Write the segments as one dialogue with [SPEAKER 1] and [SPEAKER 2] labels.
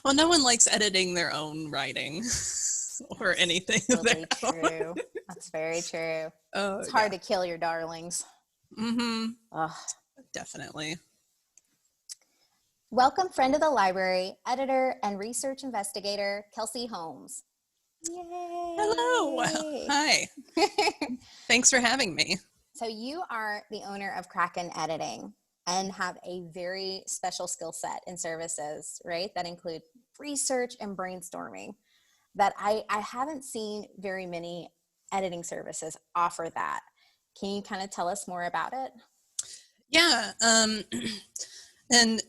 [SPEAKER 1] Well, no one likes editing their own writing or anything.
[SPEAKER 2] Totally true. That's very true.
[SPEAKER 1] Oh,
[SPEAKER 2] It's
[SPEAKER 1] yeah.
[SPEAKER 2] hard to kill your darlings.
[SPEAKER 1] Mm-hmm.
[SPEAKER 2] Ugh.
[SPEAKER 1] Definitely.
[SPEAKER 2] Welcome, friend of the library, editor and research investigator, Kelsey Holmes.
[SPEAKER 1] Hello.
[SPEAKER 2] Yay!
[SPEAKER 1] Hi. Thanks for having me.
[SPEAKER 2] So you are the owner of Kraken Editing and have a very special skill set and services, right? That include research and brainstorming that I haven't seen very many editing services offer that. Can you kind of tell us more about it?
[SPEAKER 1] Yeah. And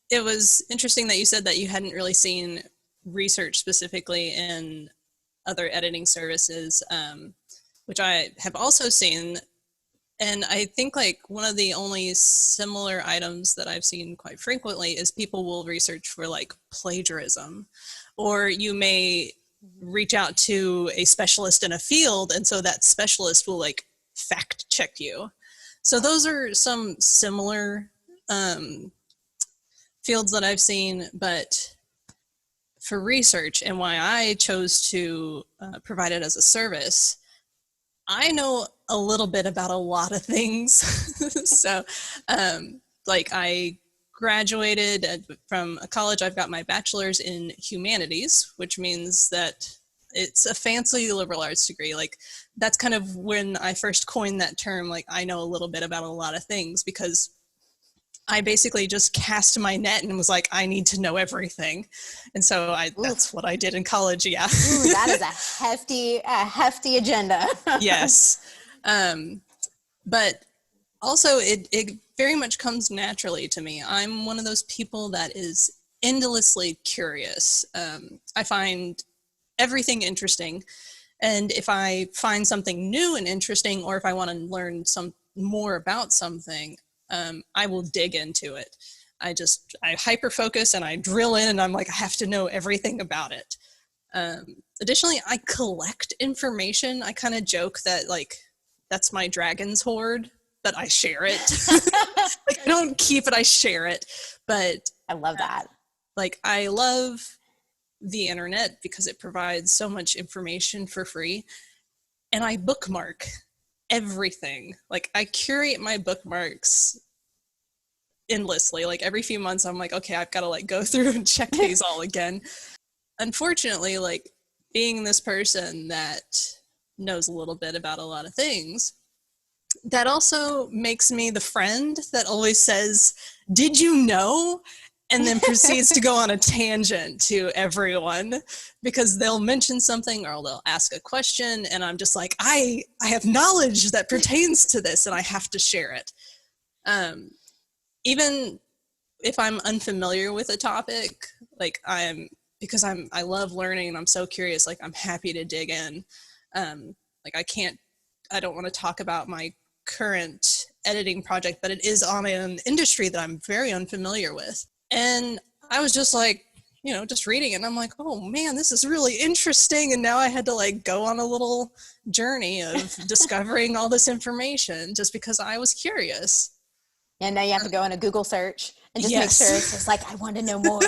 [SPEAKER 1] it was interesting that you said that you hadn't really seen research specifically in other editing services, which I have also seen. And I think like one of the only similar items that I've seen quite frequently is people will research for like plagiarism, or you may reach out to a specialist in a field, and so that specialist will like fact check you. So those are some similar fields that I've seen, but for research and why I chose to provide it as a service, I know a little bit about a lot of things. So like I graduated from a college. I've got my bachelor's in humanities, which means that it's a fancy liberal arts degree. Like that's kind of when I first coined that term. Like I know a little bit about a lot of things because I basically just cast my net and was like, I need to know everything. And so that's what I did in college. Yeah.
[SPEAKER 2] Ooh, that is a hefty agenda.
[SPEAKER 1] Yes. But also it very much comes naturally to me. I'm one of those people that is endlessly curious. I find everything interesting. And if I find something new and interesting, or if I want to learn some more about something, I will dig into it. I hyper focus and I drill in and I'm like, I have to know everything about it. Additionally, I collect information. I kind of joke that like, that's my dragon's hoard, but I share it. Like I don't keep it, I share it. But
[SPEAKER 2] I love that.
[SPEAKER 1] Like I love the internet because it provides so much information for free. And I bookmark everything. Like I curate my bookmarks endlessly. Like every few months I'm like, okay, I've got to like go through and check these all again. Unfortunately, like being this person that knows a little bit about a lot of things, that also makes me the friend that always says, did you know? And then proceeds to go on a tangent to everyone because they'll mention something or they'll ask a question and I'm just like, I have knowledge that pertains to this and I have to share it. Even if I'm unfamiliar with a topic, like I love learning and I'm so curious, like I'm happy to dig in. Like I don't want to talk about my current editing project, but it is on an industry that I'm very unfamiliar with. And I was just like, just reading it and I'm like, oh man, this is really interesting. And now I had to like go on a little journey of discovering all this information just because I was curious.
[SPEAKER 2] And now you have to go on a Google search and just
[SPEAKER 1] Yes.
[SPEAKER 2] make sure it's just like, I want to know more.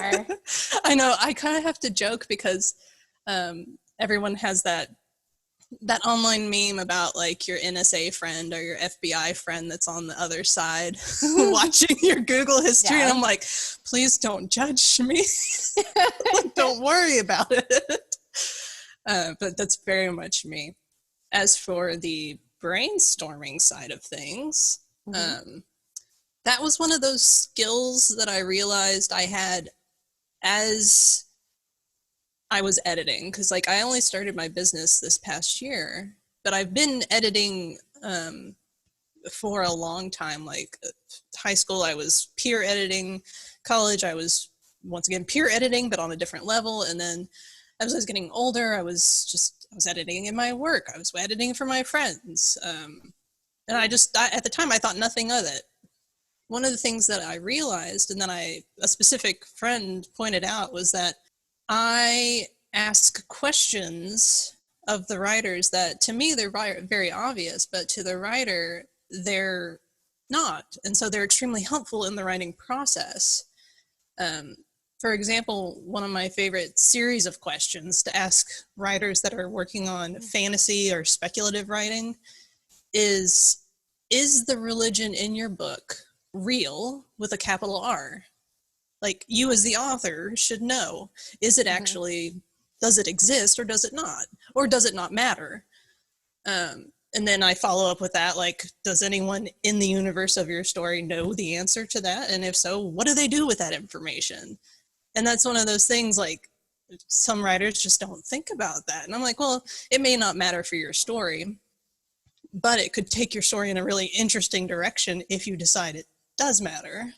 [SPEAKER 1] I know. I kind of have to joke because everyone has that online meme about like your NSA friend or your FBI friend that's on the other side watching your Google history. Yeah. And I'm like, please don't judge me. Don't worry about it. But that's very much me. As for the brainstorming side of things, that was one of those skills that I realized I had as I was editing, because like I only started my business this past year, but I've been editing for a long time. Like high school, I was peer editing. College, I was once again peer editing, but on a different level. And then as I was getting older, I was editing in my work. I was editing for my friends. And at the time, I thought nothing of it. One of the things that I realized, and then a specific friend pointed out, was that I ask questions of the writers that to me they're very obvious, but to the writer they're not, and so they're extremely helpful in the writing process. For example, one of my favorite series of questions to ask writers that are working on fantasy or speculative writing is the religion in your book real with a capital R? Like, you as the author should know, is it actually, does it exist or does it not? Or does it not matter? And then I follow up with that, like, does anyone in the universe of your story know the answer to that? And if so, what do they do with that information? And that's one of those things, like, some writers just don't think about that. And I'm like, well, it may not matter for your story, but it could take your story in a really interesting direction if you decide it does matter.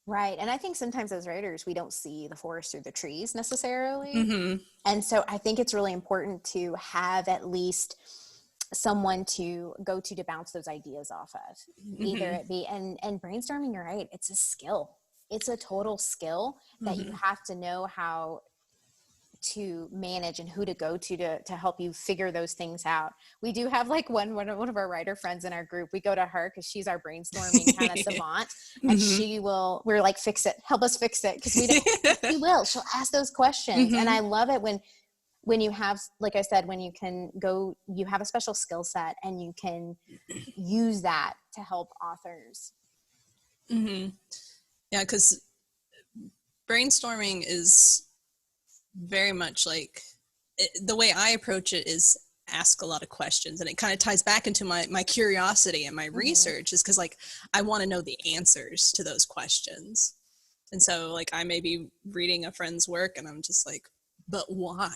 [SPEAKER 2] Right. And I think sometimes as writers, we don't see the forest through the trees necessarily.
[SPEAKER 1] Mm-hmm.
[SPEAKER 2] And so I think it's really important to have at least someone to go to bounce those ideas off of. Either it be, and brainstorming, you're right, it's a skill. It's a total skill that you have to know how to manage and who to go to help you figure those things out. We do have like one of our writer friends in our group. We go to her because she's our brainstorming kind of savant, and we're like, fix it, help us fix it, because she'll ask those questions. And I love it when you have, like I said, when you can go, you have a special skill set and you can use that to help authors.
[SPEAKER 1] Yeah, because brainstorming is very much like, the way I approach it is ask a lot of questions, and it kind of ties back into my curiosity and my research, is because, like, I want to know the answers to those questions. And so, like, I may be reading a friend's work and I'm just like, but why?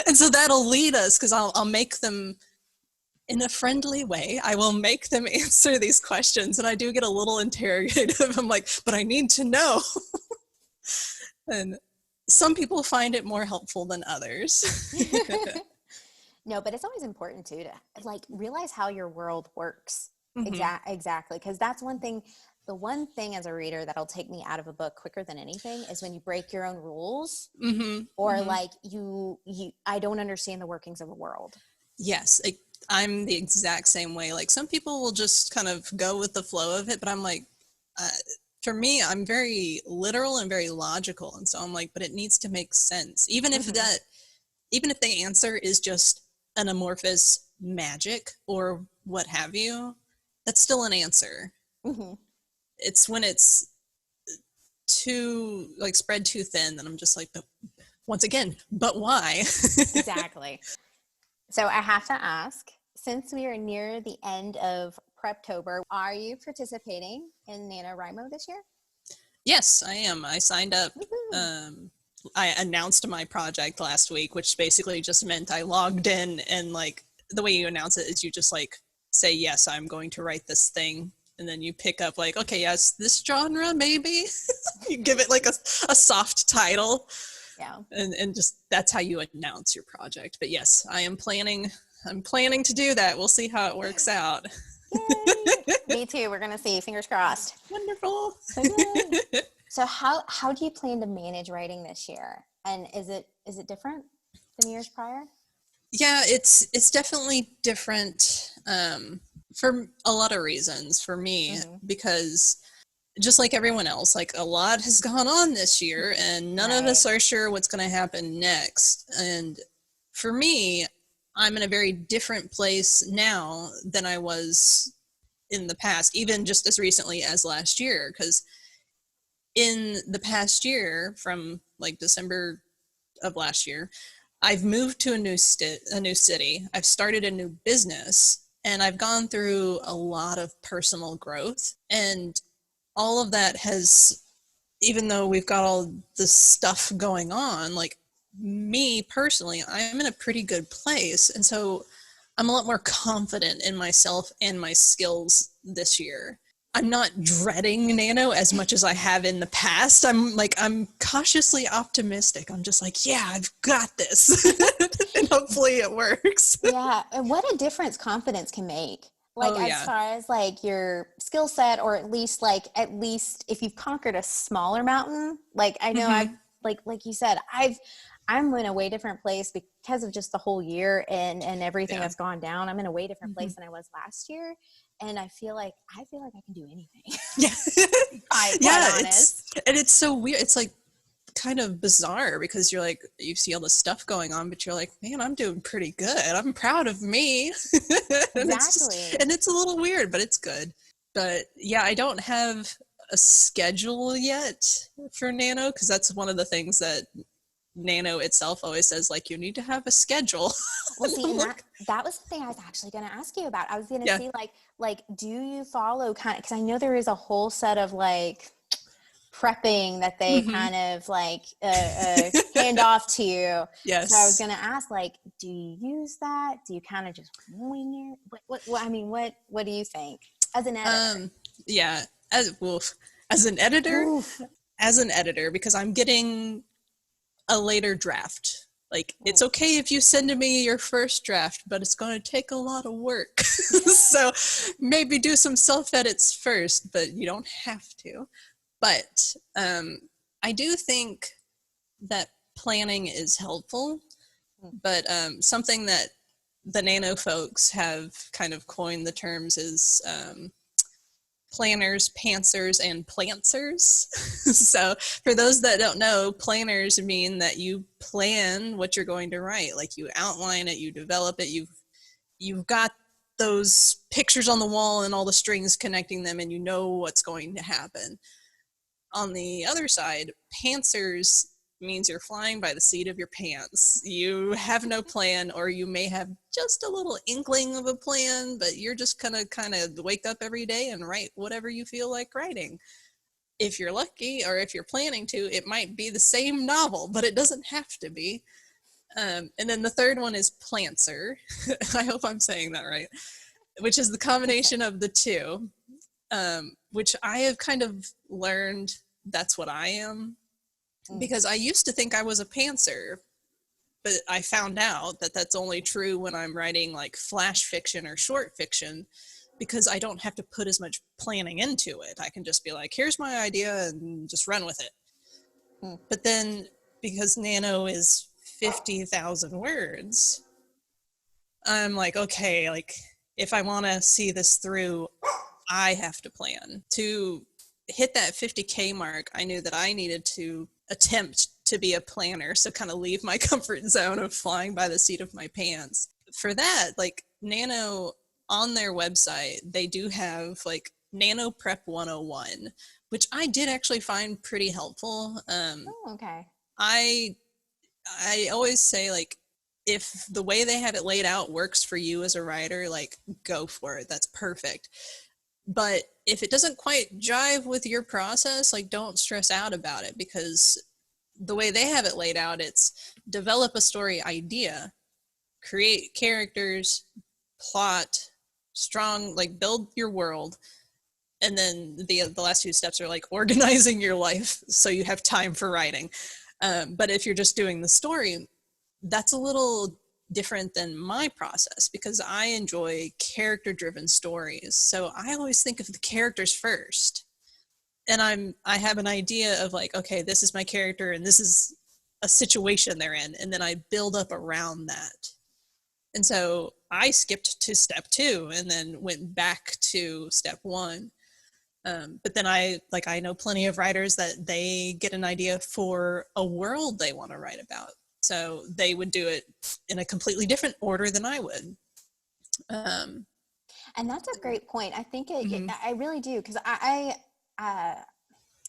[SPEAKER 1] And so that'll lead us, because I'll make them in a friendly way. I will make them answer these questions, and I do get a little interrogative. I'm like, but I need to know. And some people find it more helpful than others.
[SPEAKER 2] No, but it's always important too to like realize how your world works. Exactly. Because that's one thing. The one thing as a reader that'll take me out of a book quicker than anything is when you break your own rules, or like I don't understand the workings of a world.
[SPEAKER 1] Yes, I'm the exact same way. Like, some people will just kind of go with the flow of it, but I'm like, for me, I'm very literal and very logical. And so I'm like, but it needs to make sense. Even if the answer is just an amorphous magic or what have you, that's still an answer. It's when it's too, like, spread too thin that I'm just like, but once again, but why?
[SPEAKER 2] Exactly. So I have to ask, since we are near the end of Preptober, are you participating in NaNoWriMo this year?
[SPEAKER 1] Yes, I am. I signed up. I announced my project last week, which basically just meant I logged in, and, like, the way you announce it is you just, like, say, yes, I'm going to write this thing. And then you pick up, like, okay, yes, this genre, maybe. You give it like a soft title.
[SPEAKER 2] Yeah.
[SPEAKER 1] And just, that's how you announce your project. But yes, I'm planning to do that. We'll see how it works out.
[SPEAKER 2] Yay. Me too. We're going to see. Fingers crossed.
[SPEAKER 1] Wonderful.
[SPEAKER 2] So good. So how do you plan to manage writing this year? And is it different than years prior?
[SPEAKER 1] Yeah, it's definitely different for a lot of reasons for me, because just like everyone else, like, a lot has gone on this year, and none of us are sure what's going to happen next. And for me, I'm in a very different place now than I was in the past, even just as recently as last year, because in the past year, from like December of last year, I've moved to a new city. I've started a new business, and I've gone through a lot of personal growth. And all of that has, even though we've got all this stuff going on, like, me personally, I'm in a pretty good place. And so I'm a lot more confident in myself and my skills this year. I'm not dreading Nano as much as I have in the past. I'm cautiously optimistic. I'm just like, yeah, I've got this. And hopefully it works.
[SPEAKER 2] Yeah. And what a difference confidence can make. Like, as far as like your skill set, or at least if you've conquered a smaller mountain, like, I know I've, like you said, I'm in a way different place because of just the whole year and everything that's gone down. I'm in a way different place than I was last year. And I feel like I can do anything.
[SPEAKER 1] Yeah.
[SPEAKER 2] Quite
[SPEAKER 1] Yeah,
[SPEAKER 2] honest.
[SPEAKER 1] it's so weird. It's like kind of bizarre because you're like, you see all this stuff going on, but you're like, man, I'm doing pretty good. I'm proud of me. And
[SPEAKER 2] Exactly.
[SPEAKER 1] it's a little weird, but it's good. But yeah, I don't have a schedule yet for Nano, because that's one of the things that Nano itself always says, like, you need to have a schedule.
[SPEAKER 2] Well, see, and that was something I was actually going to ask you about. I was going to
[SPEAKER 1] Yeah.
[SPEAKER 2] see like do you follow kind of, because I know there is a whole set of like prepping that they kind of like hand off to you.
[SPEAKER 1] Yes.
[SPEAKER 2] So I was going to ask, like, do you use that? Do you kind of just wing it? What I mean, what do you think as an editor?
[SPEAKER 1] Yeah, as an editor,
[SPEAKER 2] Oof.
[SPEAKER 1] because I'm getting a later draft. Like, it's okay if you send me your first draft, but it's going to take a lot of work. So maybe do some self-edits first, but you don't have to. But I do think that planning is helpful, but something that the Nano folks have kind of coined the terms is planners, pantsers, and plantsers. So for those that don't know, planners mean that you plan what you're going to write. Like, you outline it, you develop it, you've got those pictures on the wall and all the strings connecting them, and you know what's going to happen. On the other side, pantsers means you're flying by the seat of your pants. You have no plan, or you may have just a little inkling of a plan, but you're just gonna kind of wake up every day and write whatever you feel like writing. If you're lucky, or if you're planning to, it might be the same novel, but it doesn't have to be. And then the third one is plantser. I hope I'm saying that right, which is the combination of the two, which I have kind of learned that's what I am. Because I used to think I was a pantser, but I found out that that's only true when I'm writing like flash fiction or short fiction, because I don't have to put as much planning into it. I can just be like, here's my idea and just run with it. But then, because Nano is 50,000 words, I'm like, okay, like, if I want to see this through, I have to plan. To hit that 50K mark, I knew that I needed to attempt to be a planner, so kind of leave my comfort zone of flying by the seat of my pants. For that, like, Nano, on their website, they do have like Nano Prep 101, which I did actually find pretty helpful.
[SPEAKER 2] Okay.
[SPEAKER 1] I always say, like, if the way they have it laid out works for you as a writer, like, go for it. That's perfect. But if it doesn't quite jive with your process, like, don't stress out about it, because the way they have it laid out, it's develop a story idea, create characters, plot, strong, like, build your world, and then the last two steps are like organizing your life so you have time for writing. But if you're just doing the story, that's a little different than my process, because I enjoy character-driven stories. So I always think of the characters first. And I have an idea of like, okay, this is my character and this is a situation they're in, and then I build up around that. And so I skipped to step 2 and then went back to step 1. But then I know plenty of writers that they get an idea for a world they want to write about. So they would do it in a completely different order than I would.
[SPEAKER 2] And that's a great point. I think
[SPEAKER 1] Mm-hmm.
[SPEAKER 2] I really do, because I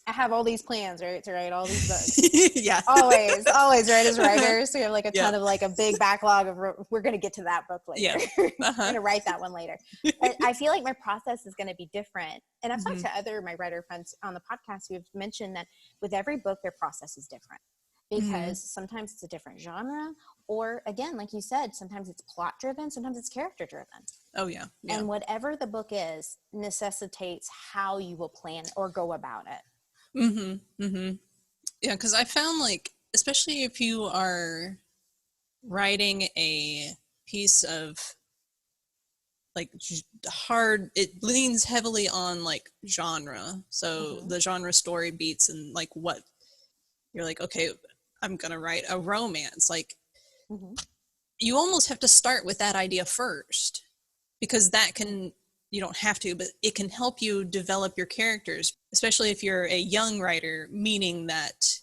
[SPEAKER 2] have all these plans, right, to write all these books.
[SPEAKER 1] Yeah.
[SPEAKER 2] Always, right, as writers. So we have like a ton
[SPEAKER 1] Yeah.
[SPEAKER 2] of like a big backlog of, we're going to get to that book later.
[SPEAKER 1] Yeah.
[SPEAKER 2] We're
[SPEAKER 1] Uh-huh.
[SPEAKER 2] going to write that one later. But I feel like my process is going to be different. And I've talked
[SPEAKER 1] Mm-hmm.
[SPEAKER 2] to my writer friends on the podcast who have mentioned that with every book, their process is different. Because
[SPEAKER 1] Mm-hmm.
[SPEAKER 2] sometimes it's a different genre, or again, like you said, sometimes it's plot driven, sometimes it's character driven.
[SPEAKER 1] Oh, yeah. Yeah.
[SPEAKER 2] And whatever the book is necessitates how you will plan or go about it.
[SPEAKER 1] Mm-hmm. Mm-hmm. Yeah, because I found, like, especially if you are writing a piece of like hard, it leans heavily on like genre. So the genre story beats, and like what you're like, okay, I'm gonna write a romance. Like, you almost have to start with that idea first, because that can you don't have to, but it can help you develop your characters, especially if you're a young writer, meaning that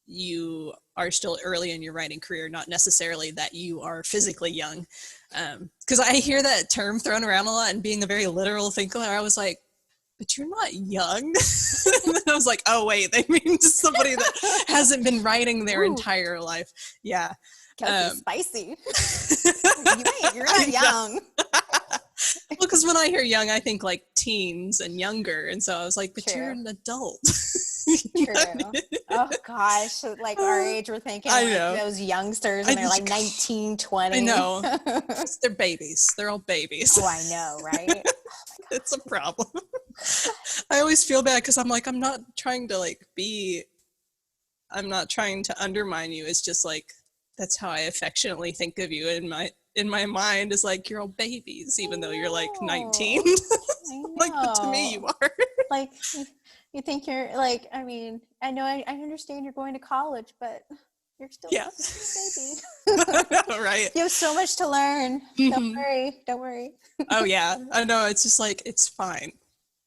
[SPEAKER 1] you are still early in your writing career, not necessarily that you are physically young. Because I hear that term thrown around a lot, and being a very literal thinker, I was like, but you're not young. And then I was like, oh wait, they mean just somebody that hasn't been writing their entire life. Yeah.
[SPEAKER 2] Kelsey's spicy. You're not young.
[SPEAKER 1] Well, because when I hear young, I think like teens and younger. And so I was like, but
[SPEAKER 2] True.
[SPEAKER 1] you're an adult.
[SPEAKER 2] True. Oh gosh. Like our age, we're thinking
[SPEAKER 1] I
[SPEAKER 2] like
[SPEAKER 1] know.
[SPEAKER 2] those youngsters and they're like 19, 20.
[SPEAKER 1] I know. They're babies. They're all babies.
[SPEAKER 2] Oh, I know, right?
[SPEAKER 1] It's a problem. I always feel bad because I'm like, I'm not trying to undermine you. It's just like, that's how I affectionately think of you in my mind, is like, you're all babies, even though you're like 19. Like, but to me you are.
[SPEAKER 2] Like, you think you're like, I mean, I know I understand you're going to college, but you're still a baby.
[SPEAKER 1] Right.
[SPEAKER 2] You have so much to learn. Don't worry.
[SPEAKER 1] Oh yeah, I know. It's just like, it's fine.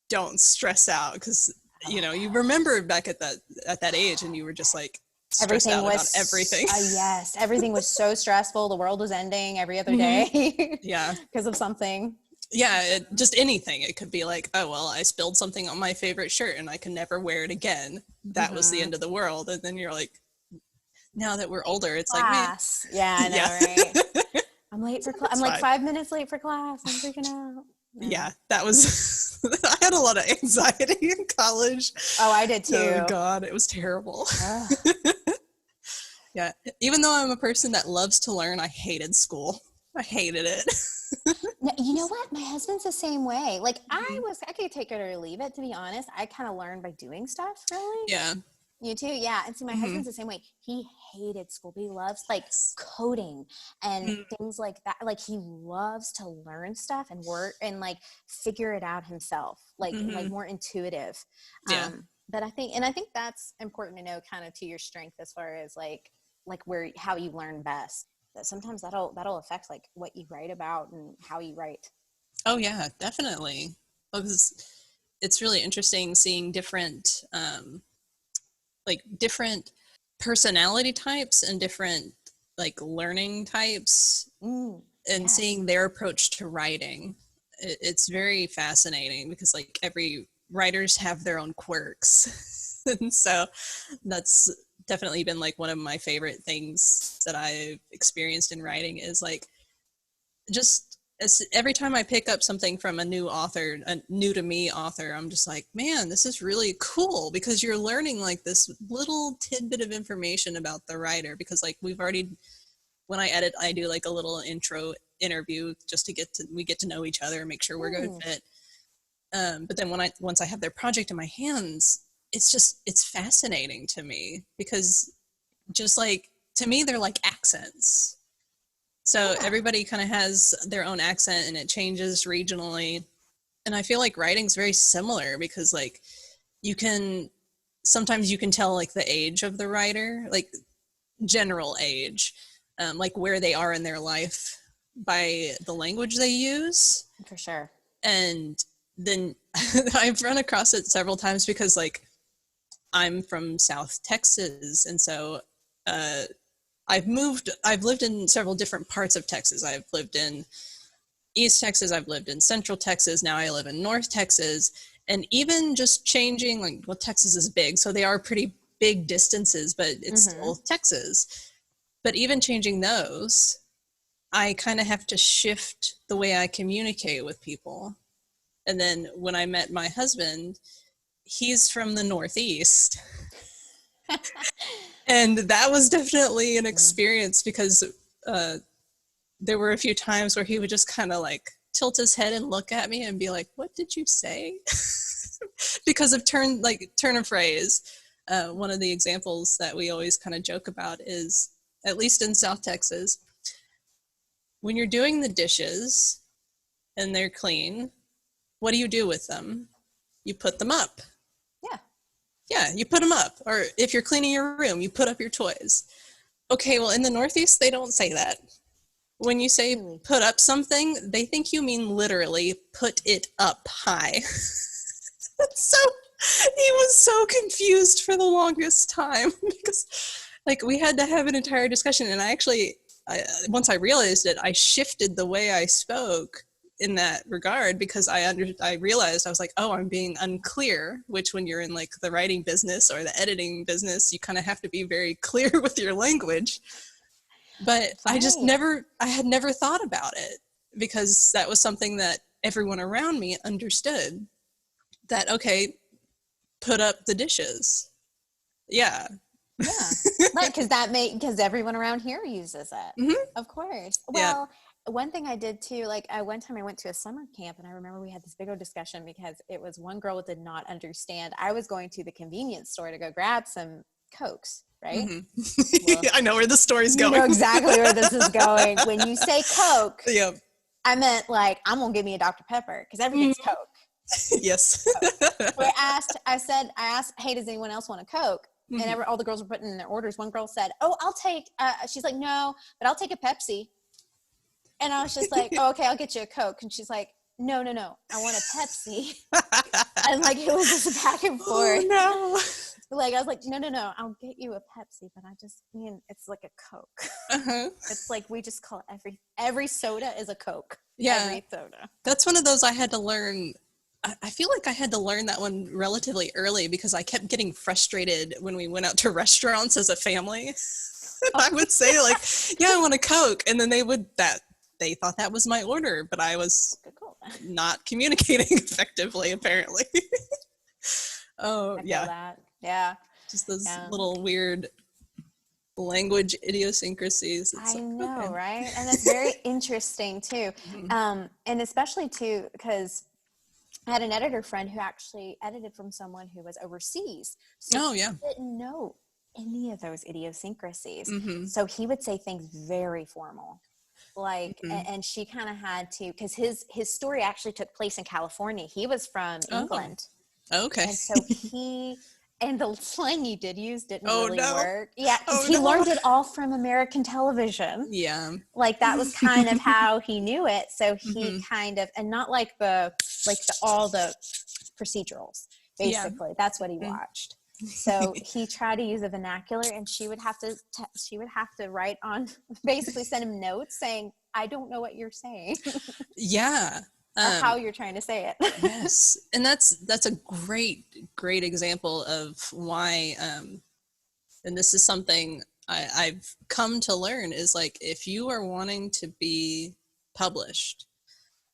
[SPEAKER 1] Don't stress out, because you know, you remember back at that age, and you were just like stressed out about everything.
[SPEAKER 2] Yes, everything was so stressful. The world was ending every other day.
[SPEAKER 1] Yeah,
[SPEAKER 2] because of something.
[SPEAKER 1] Yeah, just anything. It could be like, oh well, I spilled something on my favorite shirt and I can never wear it again. That was the end of the world. And then you're like, now that we're older, it's
[SPEAKER 2] class.
[SPEAKER 1] Like,
[SPEAKER 2] yeah, I know, right? I'm late for class. I'm like 5 minutes late for class. I'm freaking out.
[SPEAKER 1] Yeah, that was, I had a lot of anxiety in college.
[SPEAKER 2] Oh, I did too.
[SPEAKER 1] Oh God, it was terrible. Yeah, even though I'm a person that loves to learn, I hated school. I hated it.
[SPEAKER 2] No, you know what? My husband's the same way. Like I could take it or leave it, to be honest. I kind of learned by doing stuff, really.
[SPEAKER 1] Yeah.
[SPEAKER 2] You too? Yeah. And see, my husband's the same way. He hated school. He loves like coding and things like that. Like he loves to learn stuff and work and like figure it out himself, like more intuitive.
[SPEAKER 1] Yeah.
[SPEAKER 2] But I think that's important to know, kind of to your strength as far as like how you learn best. That sometimes that'll affect like what you write about and how you write.
[SPEAKER 1] Oh yeah, definitely. Because it's really interesting seeing different different personality types and different like learning types and seeing their approach to writing. It's very fascinating because like every writers have their own quirks. And so that's definitely been like one of my favorite things that I've experienced in writing, is like just every time I pick up something from a new author, a new to me author, I'm just like, man, this is really cool, because you're learning like this little tidbit of information about the writer. Because like when I edit, I do like a little intro interview just to get to know each other and make sure we're a good fit. But then once I have their project in my hands, it's fascinating to me, because just like, to me, they're like accents. So everybody kind of has their own accent and it changes regionally. And I feel like writing's very similar, because like sometimes you can tell like the age of the writer, like general age, like where they are in their life by the language they use.
[SPEAKER 2] For sure. And
[SPEAKER 1] then I've run across it several times, because like I'm from South Texas. And so, I've lived in several different parts of Texas. I've lived in East Texas, I've lived in Central Texas, now I live in North Texas. And even just changing, like, well, Texas is big, so they are pretty big distances, but it's still Texas. But even changing those, I kind of have to shift the way I communicate with people. And then when I met my husband, he's from the Northeast. And that was definitely an experience, because there were a few times where he would just kind of like tilt his head and look at me and be like, what did you say? Because of turn of phrase. One of the examples that we always kind of joke about is, at least in South Texas, when you're doing the dishes and they're clean, what do you do with them? You put them up. Yeah, you put them up. Or if you're cleaning your room, you put up your toys. Okay, well, in the Northeast, they don't say that. When you say
[SPEAKER 2] Really?
[SPEAKER 1] put up something, they think you mean literally put it up high. So he was so confused for the longest time because like we had to have an entire discussion, and once I realized it, I shifted the way I spoke in that regard because I realized I was like, oh, I'm being unclear, which when you're in like the writing business or the editing business, you kind of have to be very clear with your language. But
[SPEAKER 2] Right.
[SPEAKER 1] I had never thought about it because that was something that everyone around me understood, that, okay, put up the dishes. Yeah.
[SPEAKER 2] Yeah. Right. Because everyone around here uses it.
[SPEAKER 1] Hmm.
[SPEAKER 2] Of course.
[SPEAKER 1] Yeah.
[SPEAKER 2] Well, one thing I did too, like one time I went to a summer camp and I remember we had this big old discussion because it was one girl did not understand. I was going to the convenience store to go grab some Cokes, right?
[SPEAKER 1] Hmm.
[SPEAKER 2] Well,
[SPEAKER 1] I know where the story's
[SPEAKER 2] you
[SPEAKER 1] going.
[SPEAKER 2] know exactly where this is going. When you say Coke,
[SPEAKER 1] Yeah.
[SPEAKER 2] I meant like, I'm going to give me a Dr. Pepper because everything's
[SPEAKER 1] Mhm.
[SPEAKER 2] Coke.
[SPEAKER 1] Yes.
[SPEAKER 2] Coke. So I asked, hey, does anyone else want a Coke? And
[SPEAKER 1] Mhm.
[SPEAKER 2] all the girls were putting in their orders. One girl said, oh, I'll take, she's like, no, but I'll take a Pepsi. And I was just like, oh, okay, I'll get you a Coke. And she's like, no, I want a Pepsi. And like, it was just back and
[SPEAKER 1] Oh
[SPEAKER 2] forth.
[SPEAKER 1] no.
[SPEAKER 2] Like, I was like, no, I'll get you a Pepsi, but I just mean, it's like a Coke.
[SPEAKER 1] Uh-huh.
[SPEAKER 2] It's like, we just call every soda is a Coke.
[SPEAKER 1] Yeah.
[SPEAKER 2] Every soda.
[SPEAKER 1] That's one of those I had to learn. I feel like I had to learn that one relatively early because I kept getting frustrated when we went out to restaurants as a family. I would say like, yeah, I want a Coke. And then they thought that was my order, but I was
[SPEAKER 2] Cool.
[SPEAKER 1] not communicating effectively, apparently. Oh,
[SPEAKER 2] I feel
[SPEAKER 1] yeah.
[SPEAKER 2] that. Yeah.
[SPEAKER 1] Just those
[SPEAKER 2] Yeah.
[SPEAKER 1] little weird language idiosyncrasies. It's
[SPEAKER 2] I
[SPEAKER 1] like,
[SPEAKER 2] know,
[SPEAKER 1] okay.
[SPEAKER 2] right? And that's very interesting too.
[SPEAKER 1] Mhm.
[SPEAKER 2] And especially too, because I had an editor friend who actually edited from someone who was overseas. So
[SPEAKER 1] Oh,
[SPEAKER 2] he
[SPEAKER 1] yeah.
[SPEAKER 2] didn't know any of those idiosyncrasies.
[SPEAKER 1] Mm-hmm.
[SPEAKER 2] So he would say things very formal. Like,
[SPEAKER 1] Mm-hmm.
[SPEAKER 2] and she kind of had to, because his story actually took place in California. He was from
[SPEAKER 1] Oh,
[SPEAKER 2] England.
[SPEAKER 1] okay.
[SPEAKER 2] And so and the slang he did use didn't
[SPEAKER 1] Oh,
[SPEAKER 2] really
[SPEAKER 1] no.
[SPEAKER 2] work. Yeah, because
[SPEAKER 1] Oh,
[SPEAKER 2] he
[SPEAKER 1] no.
[SPEAKER 2] learned it all from American television.
[SPEAKER 1] Yeah.
[SPEAKER 2] Like that was kind of how he knew it. So he
[SPEAKER 1] Mm-hmm.
[SPEAKER 2] kind of, and not like all the procedurals,
[SPEAKER 1] Yeah.
[SPEAKER 2] basically. That's what he
[SPEAKER 1] Mm-hmm.
[SPEAKER 2] watched. So he tried to use a vernacular, and she would have to write on, basically send him notes saying, I don't know what you're saying
[SPEAKER 1] Yeah.
[SPEAKER 2] or how you're trying to say it.
[SPEAKER 1] Yes. And that's a great example of why, and this is something I've come to learn, is like, if you are wanting to be published,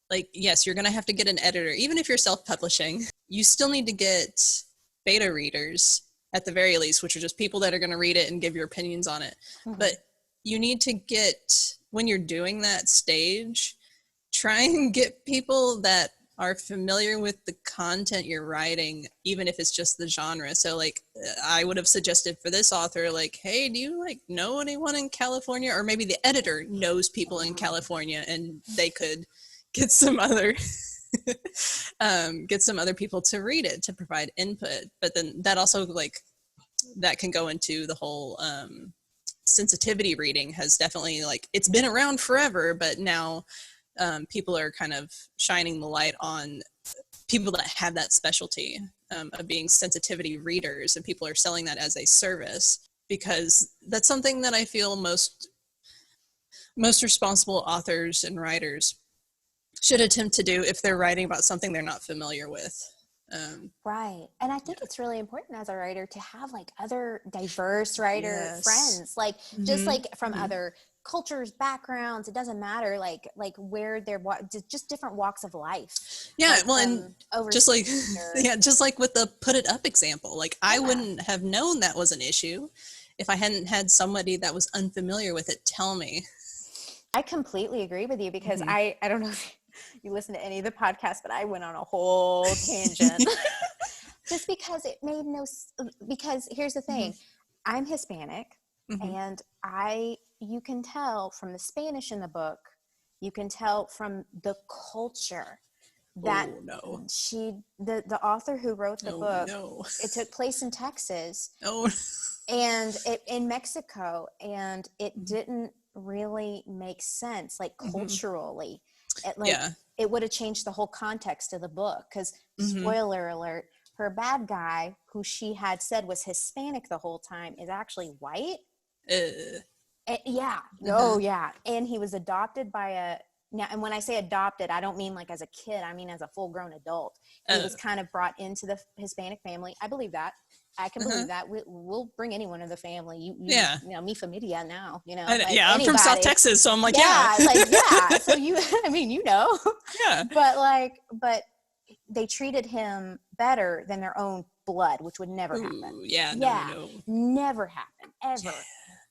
[SPEAKER 1] like, yes, you're going to have to get an editor. Even if you're self-publishing, you still need to get beta readers at the very least, which are just people that are going to read it and give your opinions on it.
[SPEAKER 2] Mm-hmm.
[SPEAKER 1] But you need to get, when you're doing that stage, try and get people that are familiar with the content you're writing, even if it's just the genre. So like, I would have suggested for this author, like, hey, do you like know anyone in California? Or maybe the editor knows people in California and they could get some other get some other people to read it to provide input. But then that also, like, that can go into the whole sensitivity reading has definitely, like, it's been around forever, but now people are kind of shining the light on people that have that specialty of being sensitivity readers, and people are selling that as a service, because that's something that I feel most responsible authors and writers should attempt to do if they're writing about something they're not familiar with.
[SPEAKER 2] Right. And I think
[SPEAKER 1] Yeah.
[SPEAKER 2] it's really important as a writer to have like other diverse writer
[SPEAKER 1] Yes.
[SPEAKER 2] friends, like just
[SPEAKER 1] Mm-hmm.
[SPEAKER 2] like from
[SPEAKER 1] Mm-hmm.
[SPEAKER 2] other cultures, backgrounds. It doesn't matter like where they're just different walks of life,
[SPEAKER 1] Yeah,
[SPEAKER 2] like
[SPEAKER 1] well, and
[SPEAKER 2] from
[SPEAKER 1] just like
[SPEAKER 2] overseas or
[SPEAKER 1] yeah, just like with the put it up example, like, I
[SPEAKER 2] yeah.
[SPEAKER 1] wouldn't have known that was an issue if I hadn't had somebody that was unfamiliar with it tell me.
[SPEAKER 2] I completely agree with you because
[SPEAKER 1] Mm-hmm.
[SPEAKER 2] I don't know if you listen to any of the podcasts, but I went on a whole tangent just because it made because here's the thing, I'm Hispanic,
[SPEAKER 1] Mm-hmm.
[SPEAKER 2] and you can tell from the Spanish in the book, you can tell from the culture that
[SPEAKER 1] Oh no!
[SPEAKER 2] the author who wrote the
[SPEAKER 1] Oh
[SPEAKER 2] book,
[SPEAKER 1] no!
[SPEAKER 2] it took place in Texas
[SPEAKER 1] Oh.
[SPEAKER 2] and in Mexico, and it didn't really make sense, like
[SPEAKER 1] Mm-hmm.
[SPEAKER 2] culturally. It
[SPEAKER 1] Yeah.
[SPEAKER 2] it would have changed the whole context of the book, because
[SPEAKER 1] Mm-hmm.
[SPEAKER 2] spoiler alert, her bad guy, who she had said was Hispanic the whole time, is actually white. Yeah.
[SPEAKER 1] Uh-huh.
[SPEAKER 2] Oh, yeah. And he was adopted by now, and when I say adopted, I don't mean like as a kid. I mean as a full-grown adult. He was kind of brought into the Hispanic family. I believe that. I can believe that. We'll bring anyone in the family. You know, mi familia now, you know. Like
[SPEAKER 1] I'm from South Texas, so I'm like,
[SPEAKER 2] yeah. Like, yeah. So I mean, you know.
[SPEAKER 1] Yeah.
[SPEAKER 2] But they treated him better than their own blood, which would never happen.
[SPEAKER 1] Yeah, no.
[SPEAKER 2] Never happen, ever.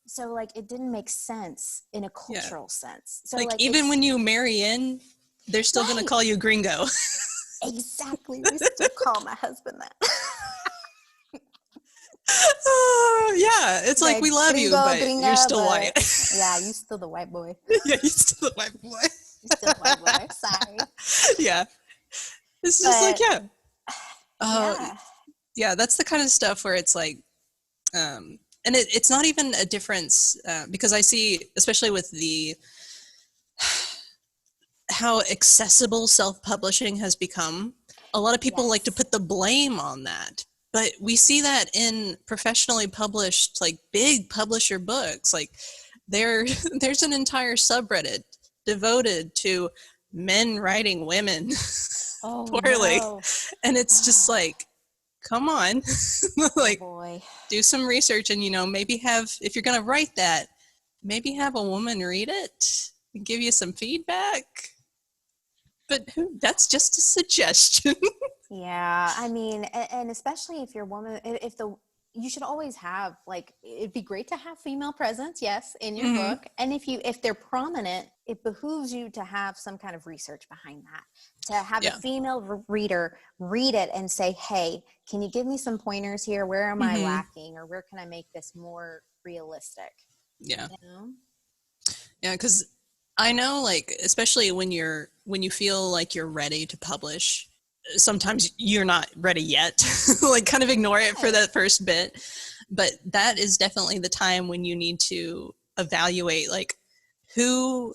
[SPEAKER 2] So like it didn't make sense in a cultural sense. So
[SPEAKER 1] like even when you marry in, they're still gonna call you gringo.
[SPEAKER 2] Exactly. We still call my husband that.
[SPEAKER 1] Yeah, it's like we love you, but you're still white.
[SPEAKER 2] Yeah, you still the white boy.
[SPEAKER 1] Yeah, you're still the white boy.
[SPEAKER 2] You're still the white boy. Sorry.
[SPEAKER 1] Yeah. It's just like, yeah, that's the kind of stuff where it's like, and it's not even a difference, because I see, especially with how accessible self-publishing has become, a lot of people like to put the blame on that. But we see that in professionally published, like big publisher books. Like there's an entire subreddit devoted to men writing women poorly.
[SPEAKER 2] No.
[SPEAKER 1] And it's just like, come on, like
[SPEAKER 2] boy.
[SPEAKER 1] Do some research and, maybe if you're going to write that, maybe have a woman read it and give you some feedback. But that's just a suggestion.
[SPEAKER 2] Yeah. I mean, and especially if you're a woman, you should always have, like, it'd be great to have female presence, yes, in your book. And if they're prominent, it behooves you to have some kind of research behind that, to have a female reader read it and say, hey, can you give me some pointers here? Where am I lacking, or where can I make this more realistic?
[SPEAKER 1] Yeah.
[SPEAKER 2] You know?
[SPEAKER 1] Yeah, because I know, like, especially when you feel like you're ready to publish, sometimes you're not ready yet. Like, kind of ignore it for that first bit. But that is definitely the time when you need to evaluate, like, who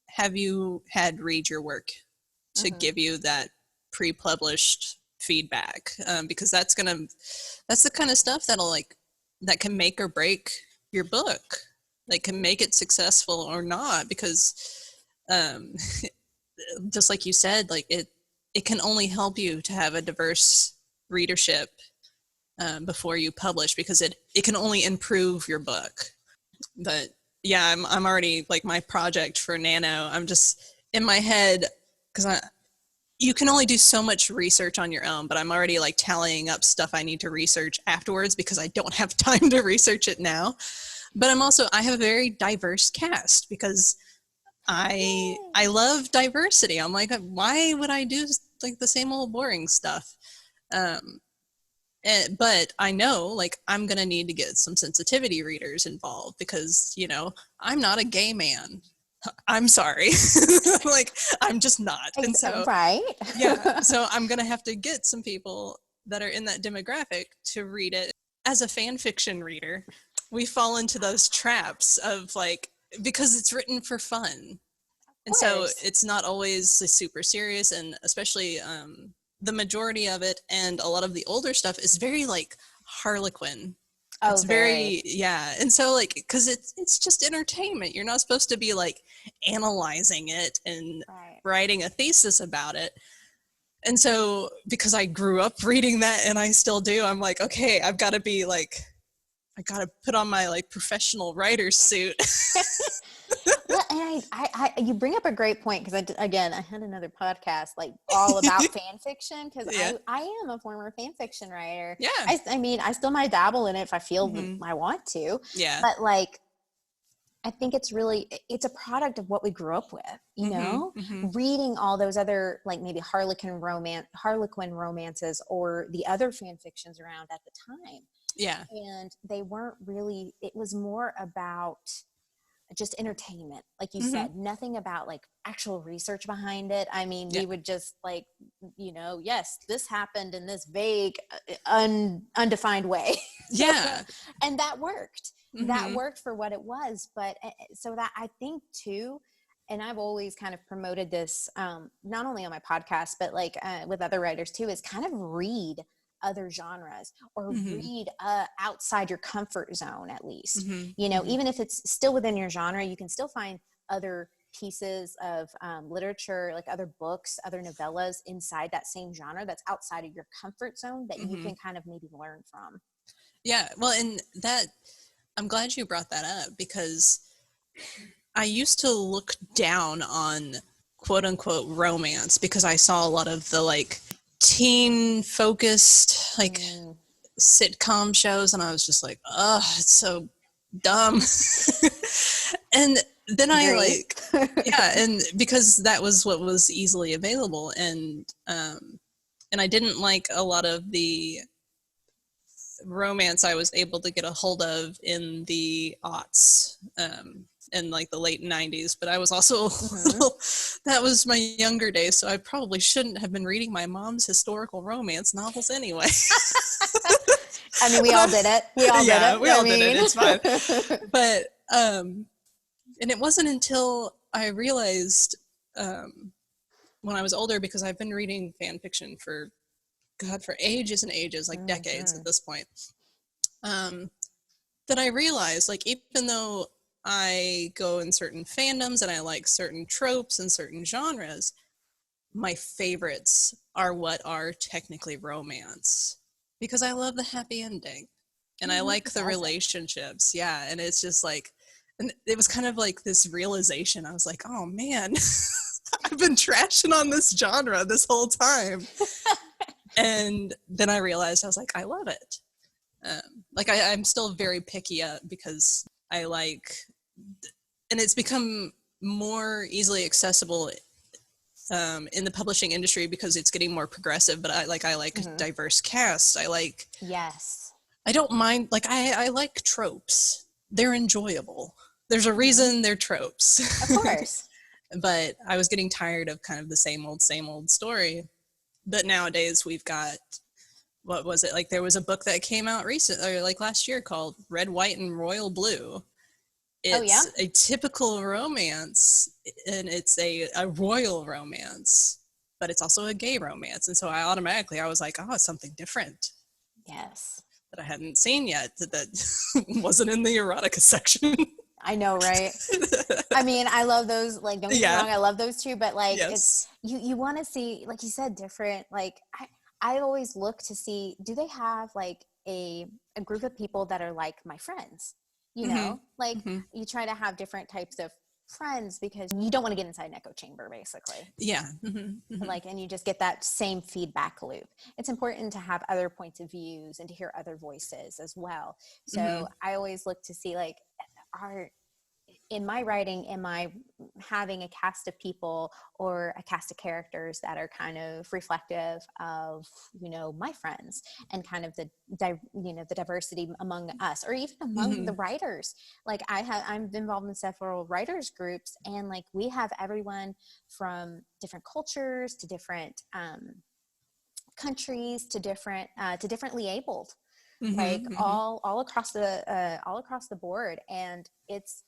[SPEAKER 1] have you had read your work to give you that pre-published feedback? Because that's the kind of stuff that can make or break your book. Like, can make it successful or not, because just like you said, like it can only help you to have a diverse readership before you publish, because it can only improve your book. But yeah, I'm already, like, my project for Nano, I'm just in my head, because you can only do so much research on your own, but I'm already, like, tallying up stuff I need to research afterwards because I don't have time to research it now. But I have a very diverse cast, because I love diversity. I'm like, why would I do, like, the same old boring stuff? But I know, like, I'm going to need to get some sensitivity readers involved, because, I'm not a gay man. I'm sorry. Like, I'm just not. And so, yeah, so I'm going to have to get some people that are in that demographic to read it. As a fan fiction reader, we fall into those traps of, like, because it's written for fun. And so it's not always super serious, and especially the majority of it and a lot of the older stuff is very, like, Harlequin. It's very, yeah. And so, like, because it's just entertainment. You're not supposed to be, like, analyzing it and writing a thesis about it. And so, because I grew up reading that, and I still do, I'm like, okay, I've got to be, like, I got to put on my, like, professional writer's suit.
[SPEAKER 2] Well, and you bring up a great point, because I had another podcast, like, all about fan fiction, because I am a former fan fiction writer.
[SPEAKER 1] Yeah.
[SPEAKER 2] I mean, I still might dabble in it if I feel I want to.
[SPEAKER 1] Yeah.
[SPEAKER 2] But, like, I think it's a product of what we grew up with, you know, reading all those other, like, maybe Harlequin romances or the other fan fictions around at the time.
[SPEAKER 1] Yeah.
[SPEAKER 2] And they weren't really, it was more about just entertainment. Like you said, nothing about, like, actual research behind it. I mean, we would just, like, yes, this happened in this vague, undefined way.
[SPEAKER 1] Yeah.
[SPEAKER 2] And that worked. that worked for what it was. But so that I think too, and I've always kind of promoted this, not only on my podcast, but like with other writers too, is kind of read other genres or read outside your comfort zone, at least, you know, even if it's still within your genre, you can still find other pieces of literature, like other books, other novellas inside that same genre that's outside of your comfort zone that you can kind of maybe learn from.
[SPEAKER 1] Yeah. Well, and that, I'm glad you brought that up, because I used to look down on quote unquote romance because I saw a lot of the like teen focused like sitcom shows, and I was just like, oh, it's so dumb. And then I like, yeah, and because that was what was easily available, and I didn't like a lot of the romance I was able to get a hold of in the aughts, in like the late 90s, but I was also that was my younger days, so I probably shouldn't have been reading my mom's historical romance novels anyway.
[SPEAKER 2] I mean, we all did it. We all did it.
[SPEAKER 1] We all did it. It's fine. But and it wasn't until I realized when I was older, because I've been reading fan fiction for ages and ages, like decades at this point, that I realized, like, even though I go in certain fandoms and I like certain tropes and certain genres, my favorites are what are technically romance, because I love the happy ending and I like the relationships. Yeah. And it's just like, and it was kind of like this realization. I was like, oh man, I've been trashing on this genre this whole time. And then I realized, I was like, I love it. Like I'm still very picky because I like, and it's become more easily accessible in the publishing industry because it's getting more progressive, but I like diverse cast. I like, I don't mind, like I like tropes. They're enjoyable. There's a reason they're tropes.
[SPEAKER 2] Of course.
[SPEAKER 1] But I was getting tired of kind of the same old story. But nowadays we've got, what was it? Like there was a book that came out recently, or like last year, called Red, White, and Royal Blue. It's a typical romance, and it's a royal romance, but it's also a gay romance. And so I was like, oh, it's something different.
[SPEAKER 2] Yes.
[SPEAKER 1] That I hadn't seen yet, that wasn't in the erotica section.
[SPEAKER 2] I know, right? I mean, I love those, like, don't get me wrong, I love those too, but like, it's, you want to see, like you said, different, like, I always look to see, do they have like a group of people that are like my friends, you know, like you try to have different types of friends because you don't want to get inside an echo chamber, basically.
[SPEAKER 1] Yeah.
[SPEAKER 2] Like, and you just get that same feedback loop. It's important to have other points of views and to hear other voices as well. So I always look to see, like, in my writing, am I having a cast of people or a cast of characters that are kind of reflective of, you know, my friends and kind of the diversity among us, or even among the writers. Like I'm involved in several writers groups, and like we have everyone from different cultures to different countries to differently abled. Like all across the board, and it's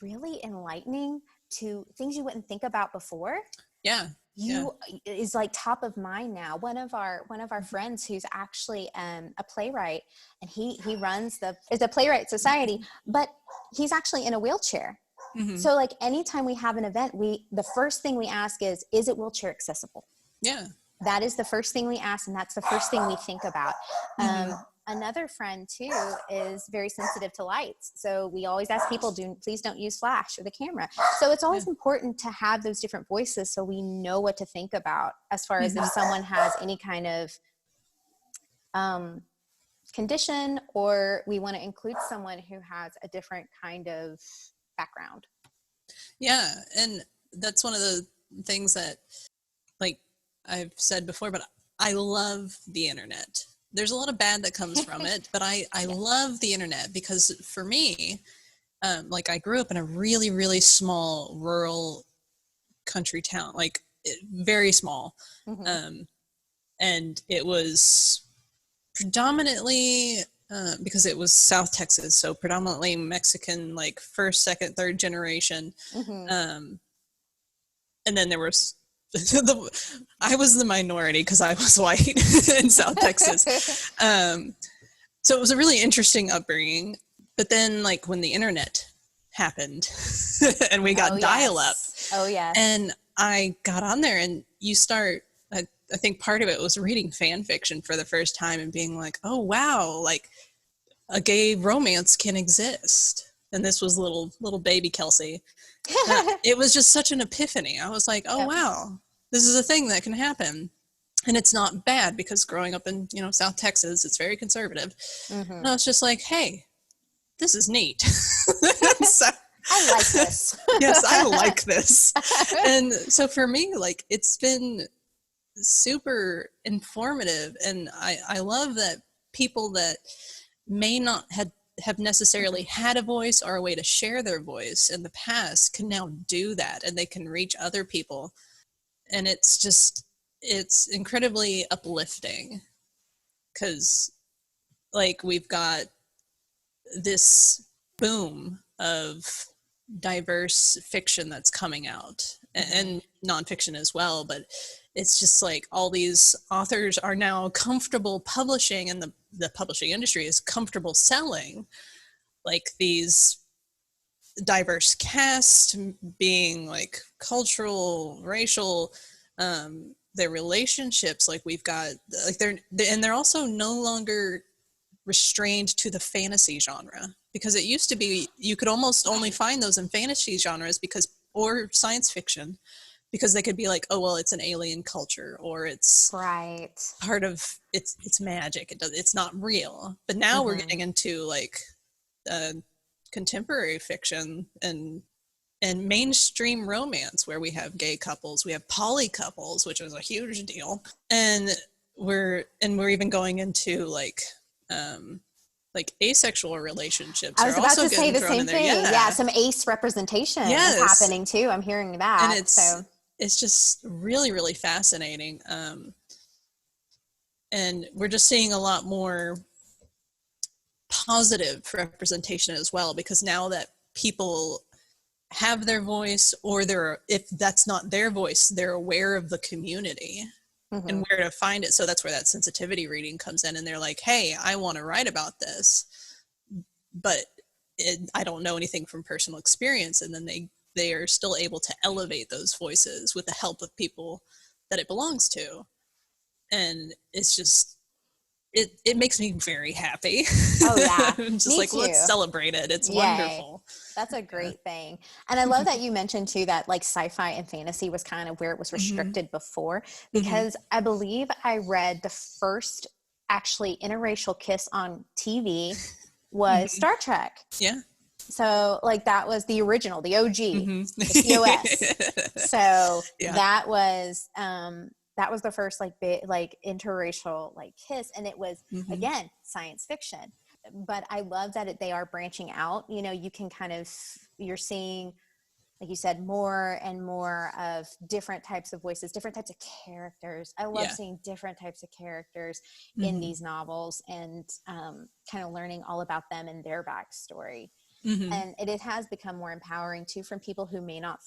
[SPEAKER 2] really enlightening to things you wouldn't think about before. Is like top of mind now. One of our friends who's actually a playwright, and he runs is a playwright society, but he's actually in a wheelchair. So like anytime we have an event, the first thing we ask is it wheelchair accessible? That is the first thing we ask, and that's the first thing we think about. Another friend too is very sensitive to lights. So we always ask people, please don't use flash or the camera. So it's always important to have those different voices so we know what to think about as far as if someone has any kind of condition, or we want to include someone who has a different kind of background.
[SPEAKER 1] Yeah. And that's one of the things that, like I've said before, but I love the internet. There's a lot of bad that comes from it, but I love the internet because for me, like I grew up in a really, really small rural country town, like very small. And it was predominantly because it was South Texas, so predominantly Mexican, like first, second, third generation. And then there was I was the minority because I was white in South Texas. So it was a really interesting upbringing. But then, like, when the internet happened and we got dial-up, and I got on there, and you start, I think part of it was reading fan fiction for the first time and being like, oh, wow, like a gay romance can exist. And this was little baby Kelsey. It was just such an epiphany. I was like, oh, wow, this is a thing that can happen. And it's not bad, because growing up in, South Texas, it's very conservative. And I was just like, hey, this is neat. So,
[SPEAKER 2] I like this.
[SPEAKER 1] Yes, I like this. And so for me, like, it's been super informative. And I love that people that may not have necessarily had a voice or a way to share their voice in the past can now do that, and they can reach other people. And it's incredibly uplifting, because, like, we've got this boom of diverse fiction that's coming out, and nonfiction as well, but it's just like all these authors are now comfortable publishing, and the publishing industry is comfortable selling like these diverse casts, being like cultural, racial, their relationships. Like, we've got, like, they're also no longer restrained to the fantasy genre, because it used to be you could almost only find those in fantasy genres or science fiction, because they could be like, oh, well, it's an alien culture, or it's part of it's magic. It's not real. But now we're getting into like contemporary fiction and mainstream romance, where we have gay couples, we have poly couples, which is a huge deal, and we're even going into like asexual relationships.
[SPEAKER 2] I was about to say the same thing. Yeah, some ace representation is happening too. I'm hearing that.
[SPEAKER 1] And it's just really, really fascinating. And we're just seeing a lot more positive representation as well, because now that people have their voice, or if that's not their voice, they're aware of the community and where to find it. So that's where that sensitivity reading comes in, and they're like, hey, I want to write about this, but I don't know anything from personal experience. And then they are still able to elevate those voices with the help of people that it belongs to. And it's just, it makes me very happy.
[SPEAKER 2] Oh yeah.
[SPEAKER 1] Just
[SPEAKER 2] Me
[SPEAKER 1] like,
[SPEAKER 2] too.
[SPEAKER 1] let's celebrate it. It's wonderful.
[SPEAKER 2] That's a great thing. And I love that you mentioned too that like sci-fi and fantasy was kind of where it was restricted before, because I believe I read the first actually interracial kiss on TV was Star Trek.
[SPEAKER 1] Yeah.
[SPEAKER 2] So like that was the original, the OG, the TOS. So that was the first like interracial like kiss, and it was again science fiction. But I love that they are branching out. You know, you can you're seeing, like you said, more and more of different types of voices, different types of characters. I love seeing different types of characters in these novels, and kind of learning all about them and their backstory. And it has become more empowering too, from people who may not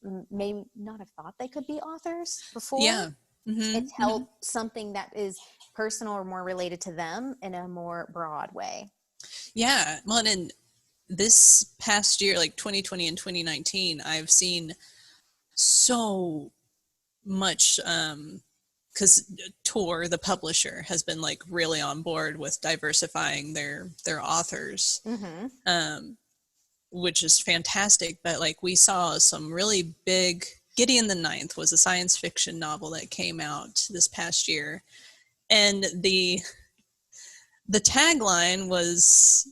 [SPEAKER 2] have thought they could be authors before. Yeah. It's helped something that is personal or more related to them in a more broad way.
[SPEAKER 1] Yeah. Well, and in this past year, like 2020 and 2019, I've seen so much, because Tor, the publisher, has been like really on board with diversifying their authors, which is fantastic. But like, we saw some really big, Gideon the Ninth was a science fiction novel that came out this past year. And the tagline was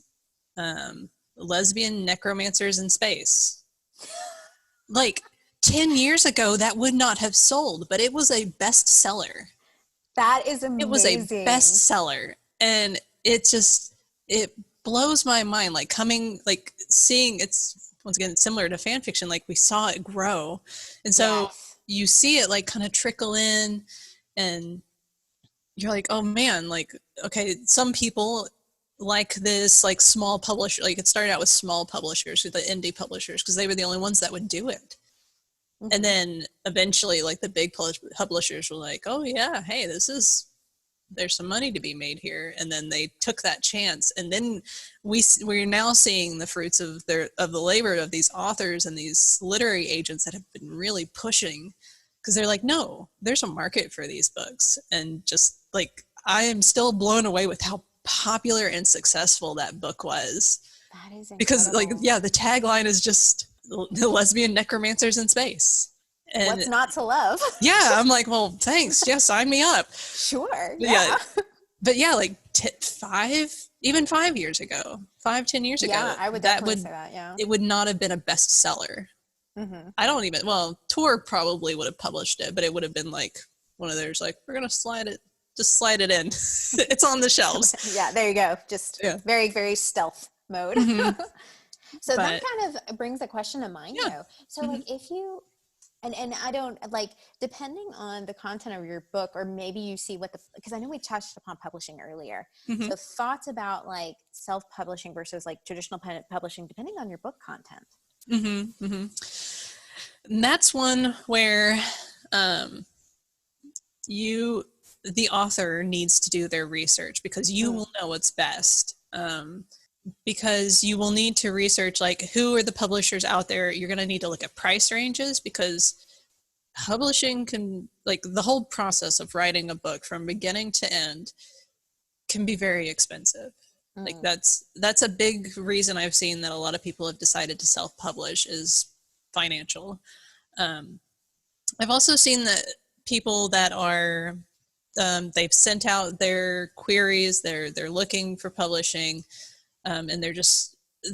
[SPEAKER 1] lesbian necromancers in space. Like 10 years ago, that would not have sold, but it was a bestseller.
[SPEAKER 2] That is amazing.
[SPEAKER 1] It was a bestseller. And it blows my mind, like seeing, it's once again similar to fan fiction, like we saw it grow. And so you see it like kind of trickle in, and you're like, oh man, like, okay, some people like this like small publisher, like it started out with small publishers, with the indie publishers, because they were the only ones that would do it. And then eventually like the big publishers were like, oh yeah, hey, there's some money to be made here. And then they took that chance. And then we're now seeing the fruits of the labor of these authors and these literary agents that have been really pushing, because they're like, no, there's a market for these books. And just like, I am still blown away with how popular and successful that book was.
[SPEAKER 2] That is incredible.
[SPEAKER 1] Because like, yeah, the tagline is just the lesbian necromancers in space. And
[SPEAKER 2] what's not to love?
[SPEAKER 1] Yeah, I'm like, well, thanks. Yeah, sign me up.
[SPEAKER 2] Sure.
[SPEAKER 1] Yeah. But yeah, like 5 years ago, 10 years ago.
[SPEAKER 2] Yeah, I would definitely say that, yeah.
[SPEAKER 1] It would not have been a bestseller. I don't even, well, Tor probably would have published it, but it would have been like one of theirs, like, we're going to slide it in. It's on the shelves.
[SPEAKER 2] Yeah, there you go. Just very, very stealth mode. So that kind of brings a question to mind, though. So like if you, and I don't, like, depending on the content of your book, or maybe you see because I know we touched upon publishing earlier. So thoughts about like self-publishing versus like traditional publishing, depending on your book content.
[SPEAKER 1] And that's one where the author needs to do their research, because you will know what's best. Because you will need to research like who are the publishers out there. You're going to need to look at price ranges, because publishing can, like, the whole process of writing a book from beginning to end can be very expensive. Like that's a big reason I've seen that a lot of people have decided to self-publish is financial. I've also seen that people that are they've sent out their queries, they're looking for publishing, and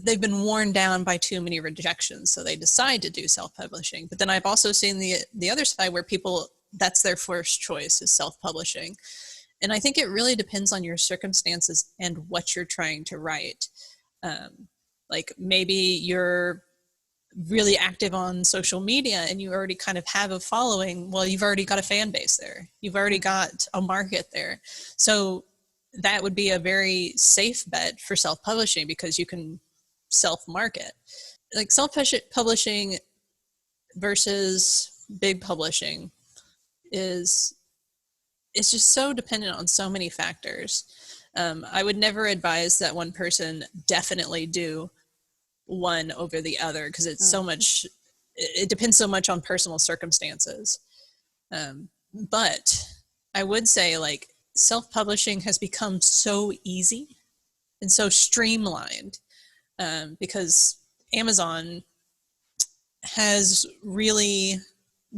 [SPEAKER 1] they've been worn down by too many rejections, so they decide to do self-publishing. But then I've also seen the other side where people, that's their first choice, is self-publishing. And I think it really depends on your circumstances and what you're trying to write. Like maybe you're really active on social media and you already kind of have a following. Well, you've already got a fan base there. You've already got a market there. So that would be a very safe bet for self-publishing, because you can self-market. Like self-publishing versus big publishing it's just so dependent on so many factors. I would never advise that one person definitely do one over the other, because it's so much, it depends so much on personal circumstances. But I would say like self-publishing has become so easy and so streamlined, because Amazon has really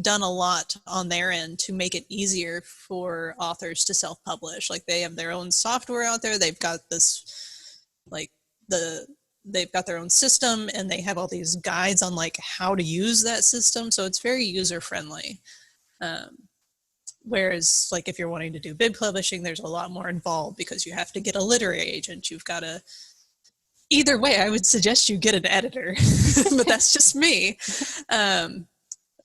[SPEAKER 1] done a lot on their end to make it easier for authors to self-publish. Like they have their own software out there. They've got this, like they've got their own system, and they have all these guides on like how to use that system. So it's very user-friendly. Whereas like if you're wanting to do big publishing, there's a lot more involved, because you have to get a literary agent. You've got to, either way, I would suggest you get an editor, but that's just me.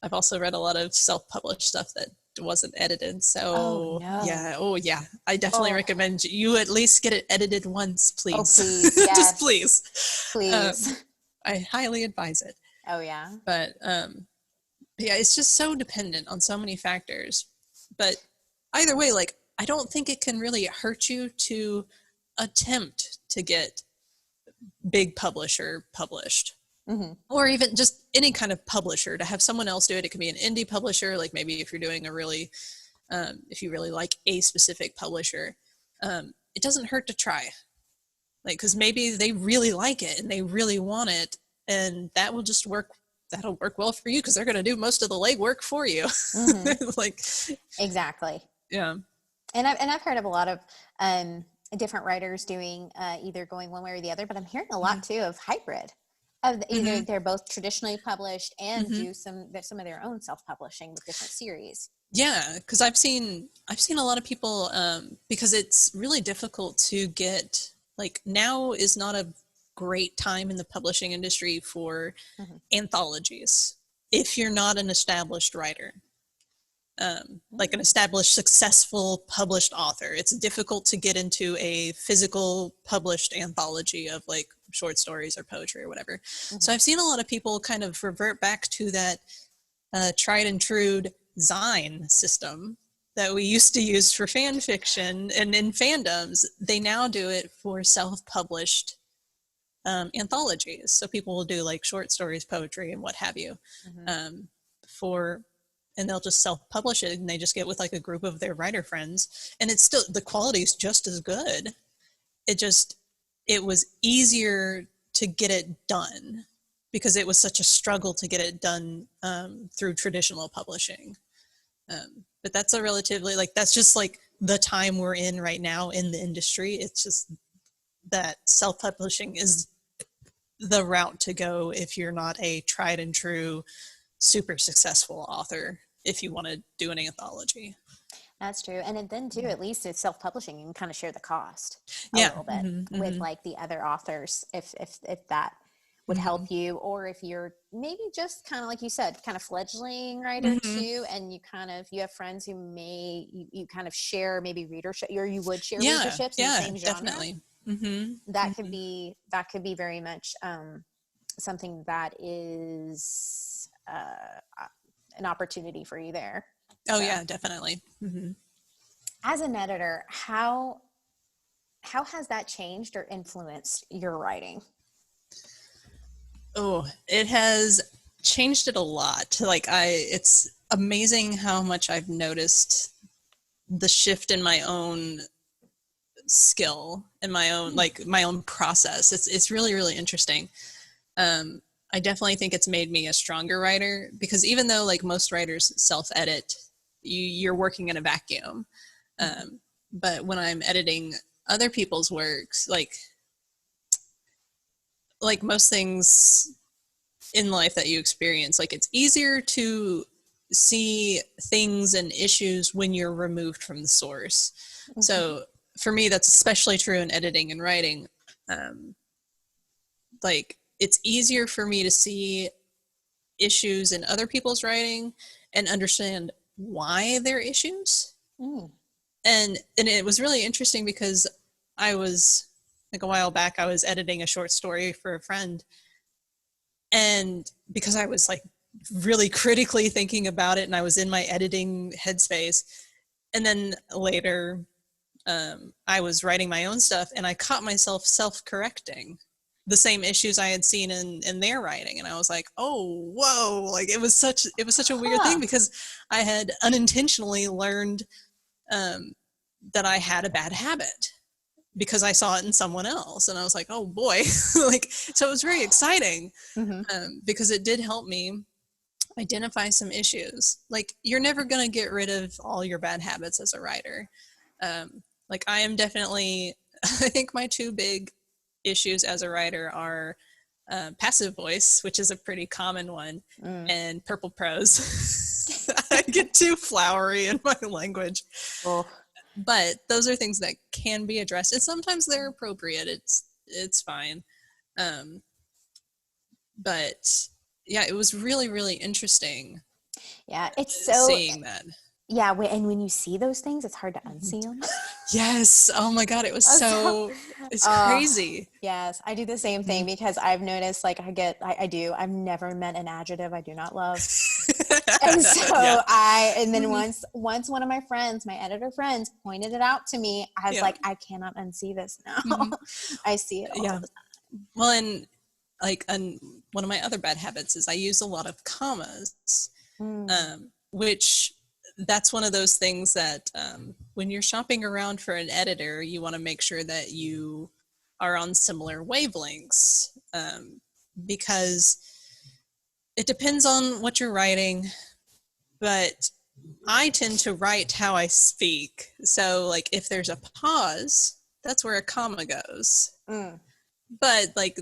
[SPEAKER 1] I've also read a lot of self-published stuff that wasn't edited. So yeah, I definitely recommend you at least get it edited once, please.
[SPEAKER 2] Oh, please. Yes.
[SPEAKER 1] Just please.
[SPEAKER 2] Please.
[SPEAKER 1] I highly advise it.
[SPEAKER 2] Oh yeah.
[SPEAKER 1] But yeah, it's just so dependent on so many factors. But either way, like, I don't think it can really hurt you to attempt to get big publisher published. Or even just any kind of publisher, to have someone else do it. It can be an indie publisher, like maybe if you're doing a really, if you really like a specific publisher, it doesn't hurt to try. Like, because maybe they really like it and they really want it, and that will just work. That'll work well for you, because they're going to do most of the legwork for you. Like,
[SPEAKER 2] exactly.
[SPEAKER 1] Yeah.
[SPEAKER 2] And I've heard of a lot of different writers doing either going one way or the other, but I'm hearing a lot too of hybrid. Of either they're both traditionally published and do some of their own self-publishing with different series.
[SPEAKER 1] Yeah, because I've seen a lot of people, because it's really difficult to get, like, now is not a great time in the publishing industry for anthologies if you're not an established writer. like an established, successful, published author. It's difficult to get into a physical, published anthology of like short stories or poetry or whatever. So I've seen a lot of people kind of revert back to that tried and true Zine system that we used to use for fan fiction, and in fandoms, they now do it for self-published anthologies. So people will do like short stories, poetry, and what have you, and they'll just self-publish it, and they just get with like a group of their writer friends, and it's still, the quality is just as good. It was easier to get it done because it was such a struggle to get it done through traditional publishing. But that's a relatively, like, that's just like the time we're in right now in the industry. It's just that self-publishing is the route to go if you're not a tried and true, super successful author, if you want to do an anthology.
[SPEAKER 2] That's true. And then too, at least it's self-publishing, you can kind of share the cost a
[SPEAKER 1] Yeah.
[SPEAKER 2] little bit with like the other authors, if that would help you, or if you're maybe just kind of, like you said, kind of fledgling writer too, and you have friends who you kind of share maybe readership, or you would share readerships in the same genre.
[SPEAKER 1] Definitely.
[SPEAKER 2] That could be very much something that is an opportunity for you there.
[SPEAKER 1] Oh, yeah, definitely.
[SPEAKER 2] As an editor, how has that changed or influenced your writing?
[SPEAKER 1] Oh, it has changed it a lot. Like, it's amazing how much I've noticed the shift in my own skill and my own, like, my own process. It's really, really interesting. I definitely think it's made me a stronger writer, because even though like most writers self-edit, you're working in a vacuum. But when I'm editing other people's works, like most things in life that you experience, like, it's easier to see things and issues when you're removed from the source. So for me, that's especially true in editing and writing. Like, it's easier for me to see issues in other people's writing and understand why they're issues. And it was really interesting because I was, like, a while back, I was editing a short story for a friend, and because I was like really critically thinking about it and I was in my editing headspace, and then later I was writing my own stuff and I caught myself self-correcting the same issues I had seen in their writing, and I was like, oh, whoa, like, it was such a weird thing, because I had unintentionally learned that I had a bad habit because I saw it in someone else, and I was like, oh boy. Like, so it was very exciting because it did help me identify some issues. Like, you're never going to get rid of all your bad habits as a writer. Like, I am definitely, I think my two big issues as a writer are passive voice, which is a pretty common one, and purple prose. I get too flowery in my language. But those are things that can be addressed, and sometimes they're appropriate. It's fine. But yeah, it was really, really interesting.
[SPEAKER 2] Yeah, it's so
[SPEAKER 1] seeing that.
[SPEAKER 2] Yeah, and when you see those things, it's hard to unsee them.
[SPEAKER 1] Yes. Oh my God, it was it's crazy.
[SPEAKER 2] Yes, I do the same thing, because I've noticed, like, I've never met an adjective I do not love. And so and then once one of my friends, my editor friends, pointed it out to me, I was like, I cannot unsee this now. I see it all the time.
[SPEAKER 1] Well, and like, one of my other bad habits is I use a lot of commas, which, that's one of those things that when you're shopping around for an editor, you want to make sure that you are on similar wavelengths, because it depends on what you're writing, but I tend to write how I speak. So, like, if there's a pause, that's where a comma goes. But like,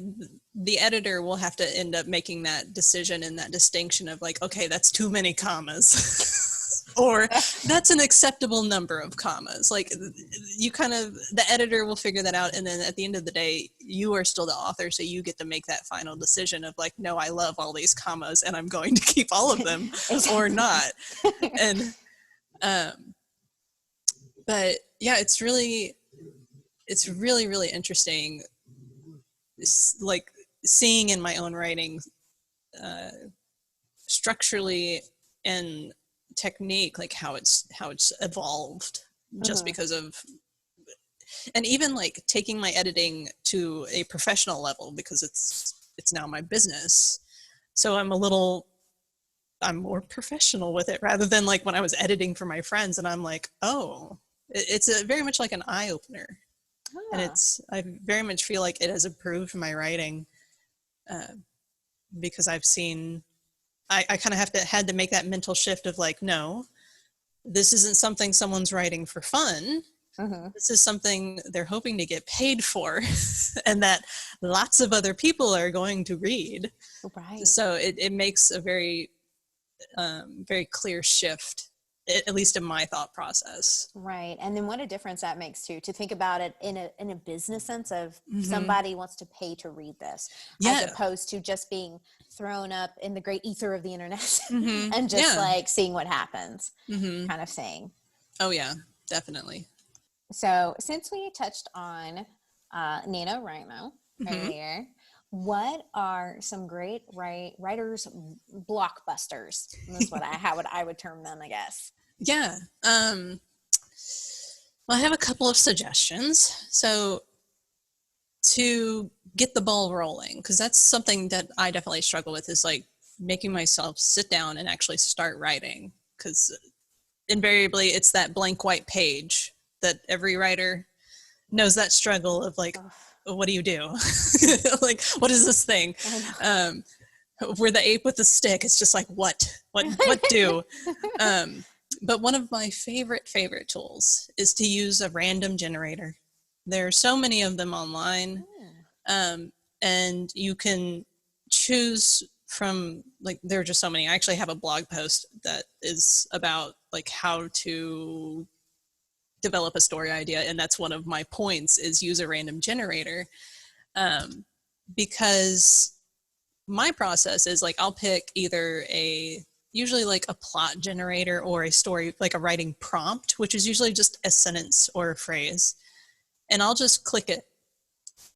[SPEAKER 1] the editor will have to end up making that decision and that distinction of like, okay, that's too many commas. Or that's an acceptable number of commas. Like, the editor will figure that out. And then at the end of the day, you are still the author. So you get to make that final decision of like, no, I love all these commas and I'm going to keep all of them or not. And But yeah, it's really, really interesting, like seeing in my own writing, structurally and technique, like how it's evolved just because of, and even like taking my editing to a professional level, because it's now my business. So I'm more professional with it, rather than like when I was editing for my friends and I'm like, oh, it's very much like an eye opener. And I very much feel like it has improved my writing, because I've seen, I kind of had to make that mental shift of like, no, this isn't something someone's writing for fun. This is something they're hoping to get paid for, and that lots of other people are going to read.
[SPEAKER 2] Right.
[SPEAKER 1] So it makes a very, very clear shift, at least in my thought process.
[SPEAKER 2] Right. And then what a difference that makes too, to think about it in a business sense of somebody wants to pay to read this, as opposed to just being thrown up in the great ether of the internet and just like seeing what happens kind of thing.
[SPEAKER 1] Oh yeah, definitely.
[SPEAKER 2] So since we touched on NaNoWriMo earlier, what are some great writers blockbusters? That's how I would term them, I guess.
[SPEAKER 1] Yeah. Well, I have a couple of suggestions. So to get the ball rolling, because that's something that I definitely struggle with, is like making myself sit down and actually start writing, because invariably it's that blank white page that every writer knows, that struggle of like, what do you do? Like, what is this thing? We're the ape with the stick. It's just like, what do? But one of my favorite tools is to use a random generator. There are so many of them online, and you can choose from, like, there are just so many. I actually have a blog post that is about like how to develop a story idea, and that's one of my points, is use a random generator, because my process is like, I'll pick either usually like a plot generator, or a story, like a writing prompt, which is usually just a sentence or a phrase, and I'll just click it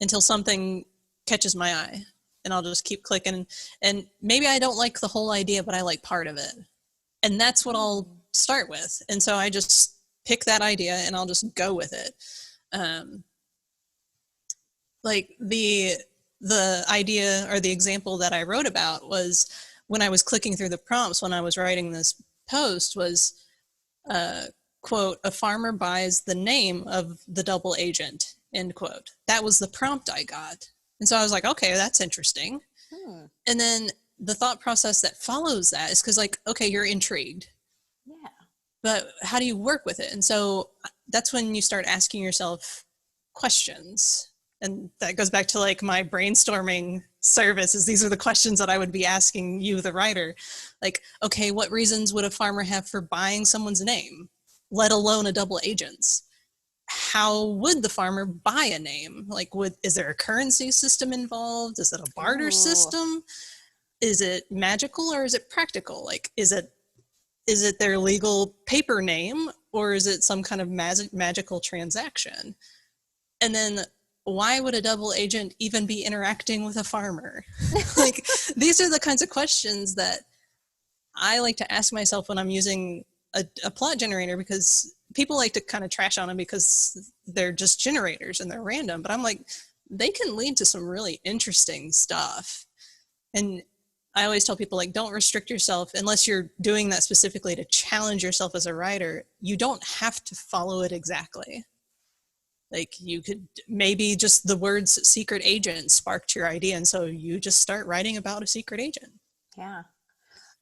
[SPEAKER 1] until something catches my eye, and I'll just keep clicking, and maybe I don't like the whole idea, but I like part of it, and that's what I'll start with. And so I just pick that idea and I'll just go with it. Like the idea, or the example that I wrote about, was when I was clicking through the prompts when I was writing this post, was quote, "A farmer buys the name of the double agent," end quote. That was the prompt I got. And so I was like, okay, that's interesting. And then the thought process that follows that is, because like, okay, you're intrigued.
[SPEAKER 2] Yeah.
[SPEAKER 1] But how do you work with it? And so that's when you start asking yourself questions. And that goes back to like my brainstorming service, is these are the questions that I would be asking you, the writer. Like, okay, what reasons would a farmer have for buying someone's name, let alone a double agent's? How would the farmer buy a name? Like, is there a currency system involved? Is it a barter system? Is it magical, or is it practical? Like, is it their legal paper name, or is it some kind of magical transaction? And then, why would a double agent even be interacting with a farmer? Like, these are the kinds of questions that I like to ask myself when I'm using a plot generator, because people like to kind of trash on them because they're just generators and they're random. But I'm like, they can lead to some really interesting stuff. And I always tell people, like, don't restrict yourself unless you're doing that specifically to challenge yourself as a writer. You don't have to follow it exactly. Like, you could, maybe just the words secret agent sparked your idea, and so you just start writing about a secret agent.
[SPEAKER 2] Yeah.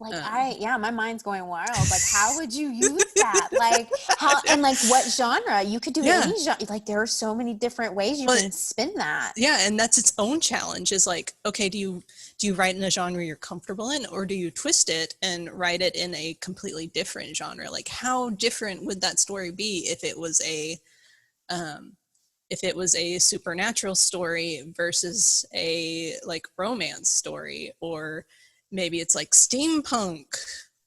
[SPEAKER 2] Like, my mind's going wild. Like, how would you use that? Like, how, and like what genre? You could do any genre. Like, there are so many different ways you can spin that.
[SPEAKER 1] Yeah. And that's its own challenge, is like, okay, do you write in a genre you're comfortable in, or do you twist it and write it in a completely different genre? Like, how different would that story be if it was a supernatural story versus a like romance story, or maybe it's like steampunk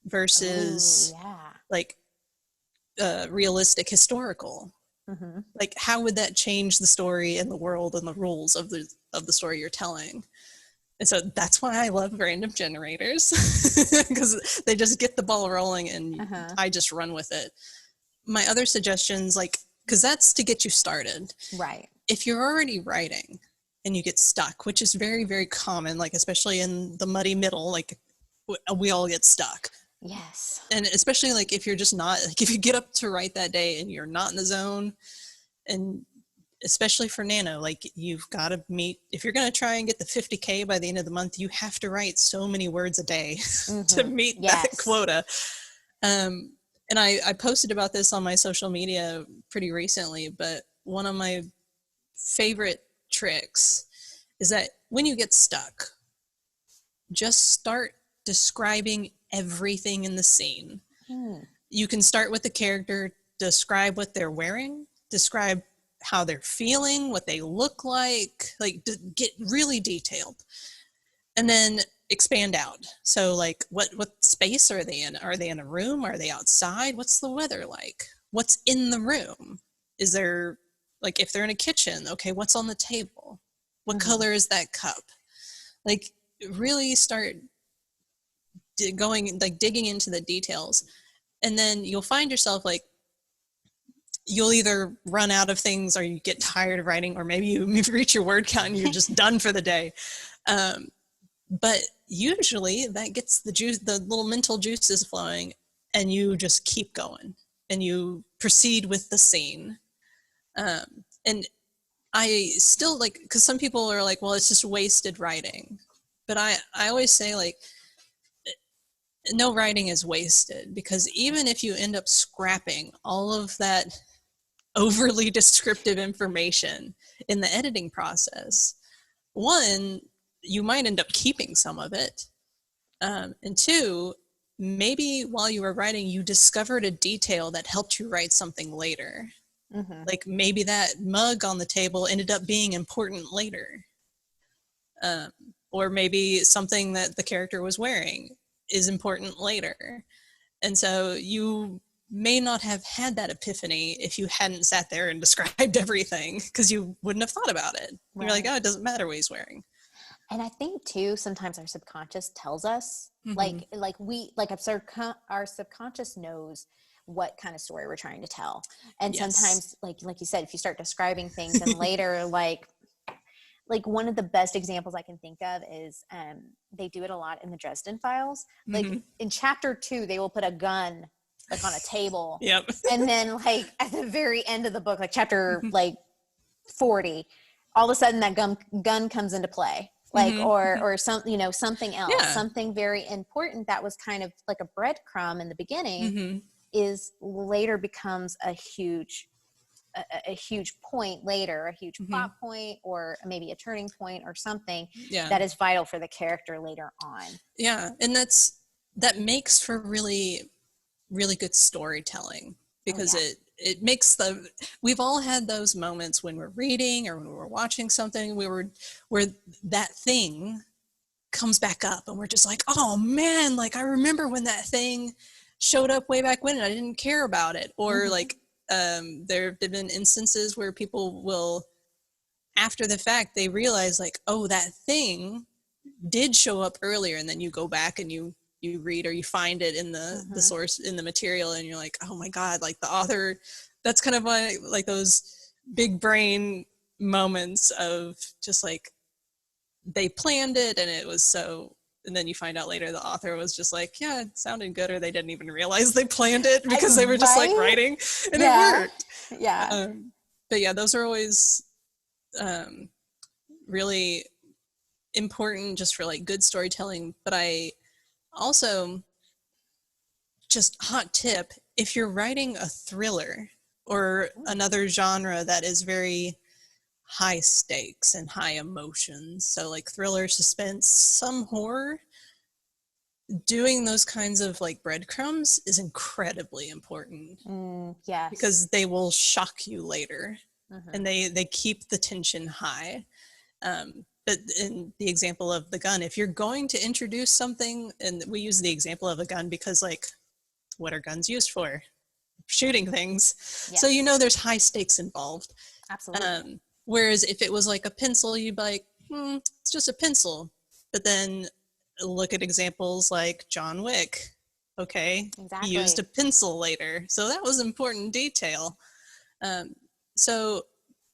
[SPEAKER 1] versus like realistic historical.
[SPEAKER 2] Mm-hmm.
[SPEAKER 1] Like, how would that change the story and the world and the rules of the story you're telling? And so that's why I love random generators, because they just get the ball rolling and I just run with it. My other suggestions, like, because that's to get you started.
[SPEAKER 2] Right.
[SPEAKER 1] If you're already writing and you get stuck, which is very, very common, like especially in the muddy middle, like we all get stuck.
[SPEAKER 2] Yes.
[SPEAKER 1] And especially like if you're just not, like if you get up to write that day and you're not in the zone, and especially for Nano, like you've got to meet, if you're going to try and get the 50K by the end of the month, you have to write so many words a day to meet that quota. And I posted about this on my social media pretty recently, but one of my favorite tricks is that when you get stuck, just start describing everything in the scene. You can start with the character, describe what they're wearing, describe how they're feeling, what they look like get really detailed, and then expand out. So like what space are they in? Are they in a room? Are they outside? What's the weather like? What's in the room? Is there, like, if they're in a kitchen, okay, what's on the table? What color is that cup? Like, really start digging into the details. And then you'll find yourself like, you'll either run out of things or you get tired of writing, or maybe you reach your word count and you're just done for the day. But usually that gets the little mental juices flowing, and you just keep going and you proceed with the scene. And I still like, because some people are like, well, it's just wasted writing. But I always say, like, no writing is wasted, because even if you end up scrapping all of that overly descriptive information in the editing process, one, you might end up keeping some of it. And two, maybe while you were writing, you discovered a detail that helped you write something later. Like maybe that mug on the table ended up being important later. Or maybe something that the character was wearing is important later. And so you may not have had that epiphany if you hadn't sat there and described everything, because you wouldn't have thought about it. You're like, oh, it doesn't matter what he's wearing.
[SPEAKER 2] And I think too, sometimes our subconscious tells us, our subconscious knows what kind of story we're trying to tell. And sometimes, like you said, if you start describing things and later, like one of the best examples I can think of is they do it a lot in the Dresden Files. Like in chapter 2, they will put a gun like on a table. And then like at the very end of the book, like chapter like 40, all of a sudden that gun comes into play. Like, or some, something else, something very important that was kind of like a breadcrumb in the beginning is later becomes a huge point later, a huge plot point, or maybe a turning point or something that is vital for the character later on.
[SPEAKER 1] And that makes for really, really good storytelling, because it makes we've all had those moments when we're reading or when we're watching something where that thing comes back up and we're just like, oh man, like I remember when that thing showed up way back when and I didn't care about it. Or like there have been instances where people will, after the fact, they realize like, oh, that thing did show up earlier, and then you go back and you read, or you find it in the source, in the material, and you're like, oh my God, like the author, that's kind of like those big brain moments of just like, they planned it and it was so, and then you find out later the author was just like, yeah, it sounded good, or they didn't even realize they planned it because they were just like writing and it worked. But yeah, those are always really important just for like good storytelling. But I also, just hot tip, if you're writing a thriller or another genre that is very high stakes and high emotions, so like thriller, suspense, some horror, doing those kinds of like breadcrumbs is incredibly important. Because they will shock you later, and they keep the tension high. But in the example of the gun, if you're going to introduce something, and we use the example of a gun because like, what are guns used for? shooting things.
[SPEAKER 2] Yes.
[SPEAKER 1] So there's high stakes involved.
[SPEAKER 2] Absolutely.
[SPEAKER 1] Whereas if it was like a pencil, you'd be like, it's just a pencil. But then look at examples like John Wick. Okay,
[SPEAKER 2] Exactly.
[SPEAKER 1] he used a pencil later. So that was important detail. So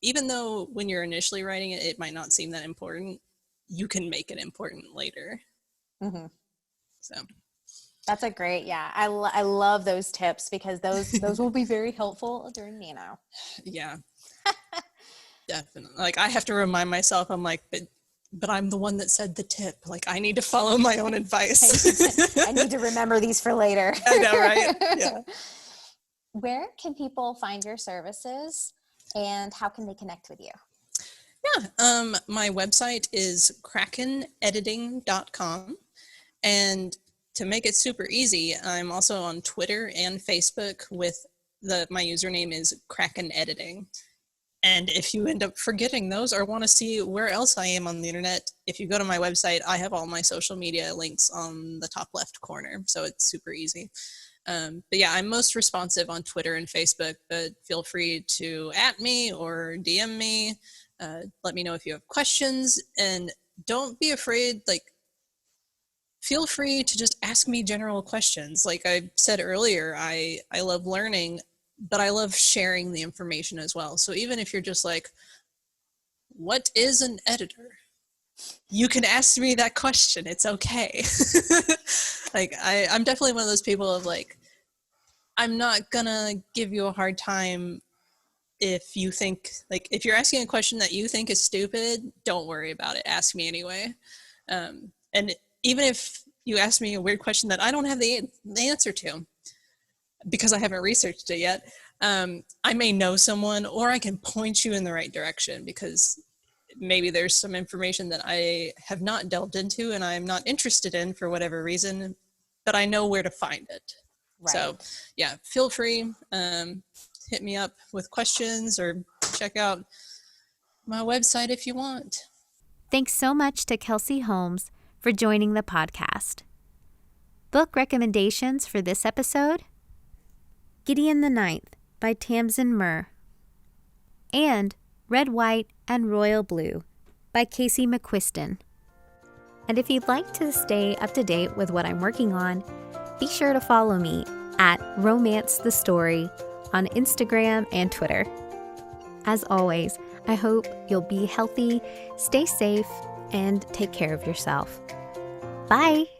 [SPEAKER 1] even though when you're initially writing it, it might not seem that important, you can make it important later.
[SPEAKER 2] Mm-hmm.
[SPEAKER 1] So
[SPEAKER 2] that's a great, I love those tips, because those will be very helpful during Nano.
[SPEAKER 1] Yeah, definitely. Like I have to remind myself, I'm like, but I'm the one that said the tip. Like I need to follow my own advice.
[SPEAKER 2] I need to remember these for later.
[SPEAKER 1] I know, right? Yeah.
[SPEAKER 2] Where can people find your services, and how can they connect with you?
[SPEAKER 1] Yeah, my website is krakenediting.com. And to make it super easy, I'm also on Twitter and Facebook with my username is Kraken Editing. And if you end up forgetting those or want to see where else I am on the internet, if you go to my website, I have all my social media links on the top left corner. So it's super easy. But yeah, I'm most responsive on Twitter and Facebook, but feel free to @ me or DM me. Let me know if you have questions, and don't be afraid. Like, feel free to just ask me general questions. Like I said earlier, I love learning, but I love sharing the information as well. So even if you're just like, what is an editor? You can ask me that question. It's okay. Like I'm definitely one of those people of like, I'm not gonna give you a hard time if you think, like, if you're asking a question that you think is stupid, don't worry about it. Ask me anyway. And even if you ask me a weird question that I don't have the answer to, because I haven't researched it yet, I may know someone, or I can point you in the right direction, because maybe there's some information that I have not delved into and I'm not interested in for whatever reason, but I know where to find it. Right. So yeah, feel free, hit me up with questions or check out my website if you want.
[SPEAKER 3] Thanks so much to Kelsey Holmes for joining the podcast. Book recommendations for this episode: Gideon the Ninth by Tamsin Muir, and Red, White, and Royal Blue by Casey McQuiston. And if you'd like to stay up to date with what I'm working on, be sure to follow me at Romance the Story on Instagram and Twitter. As always, I hope you'll be healthy, stay safe, and take care of yourself. Bye!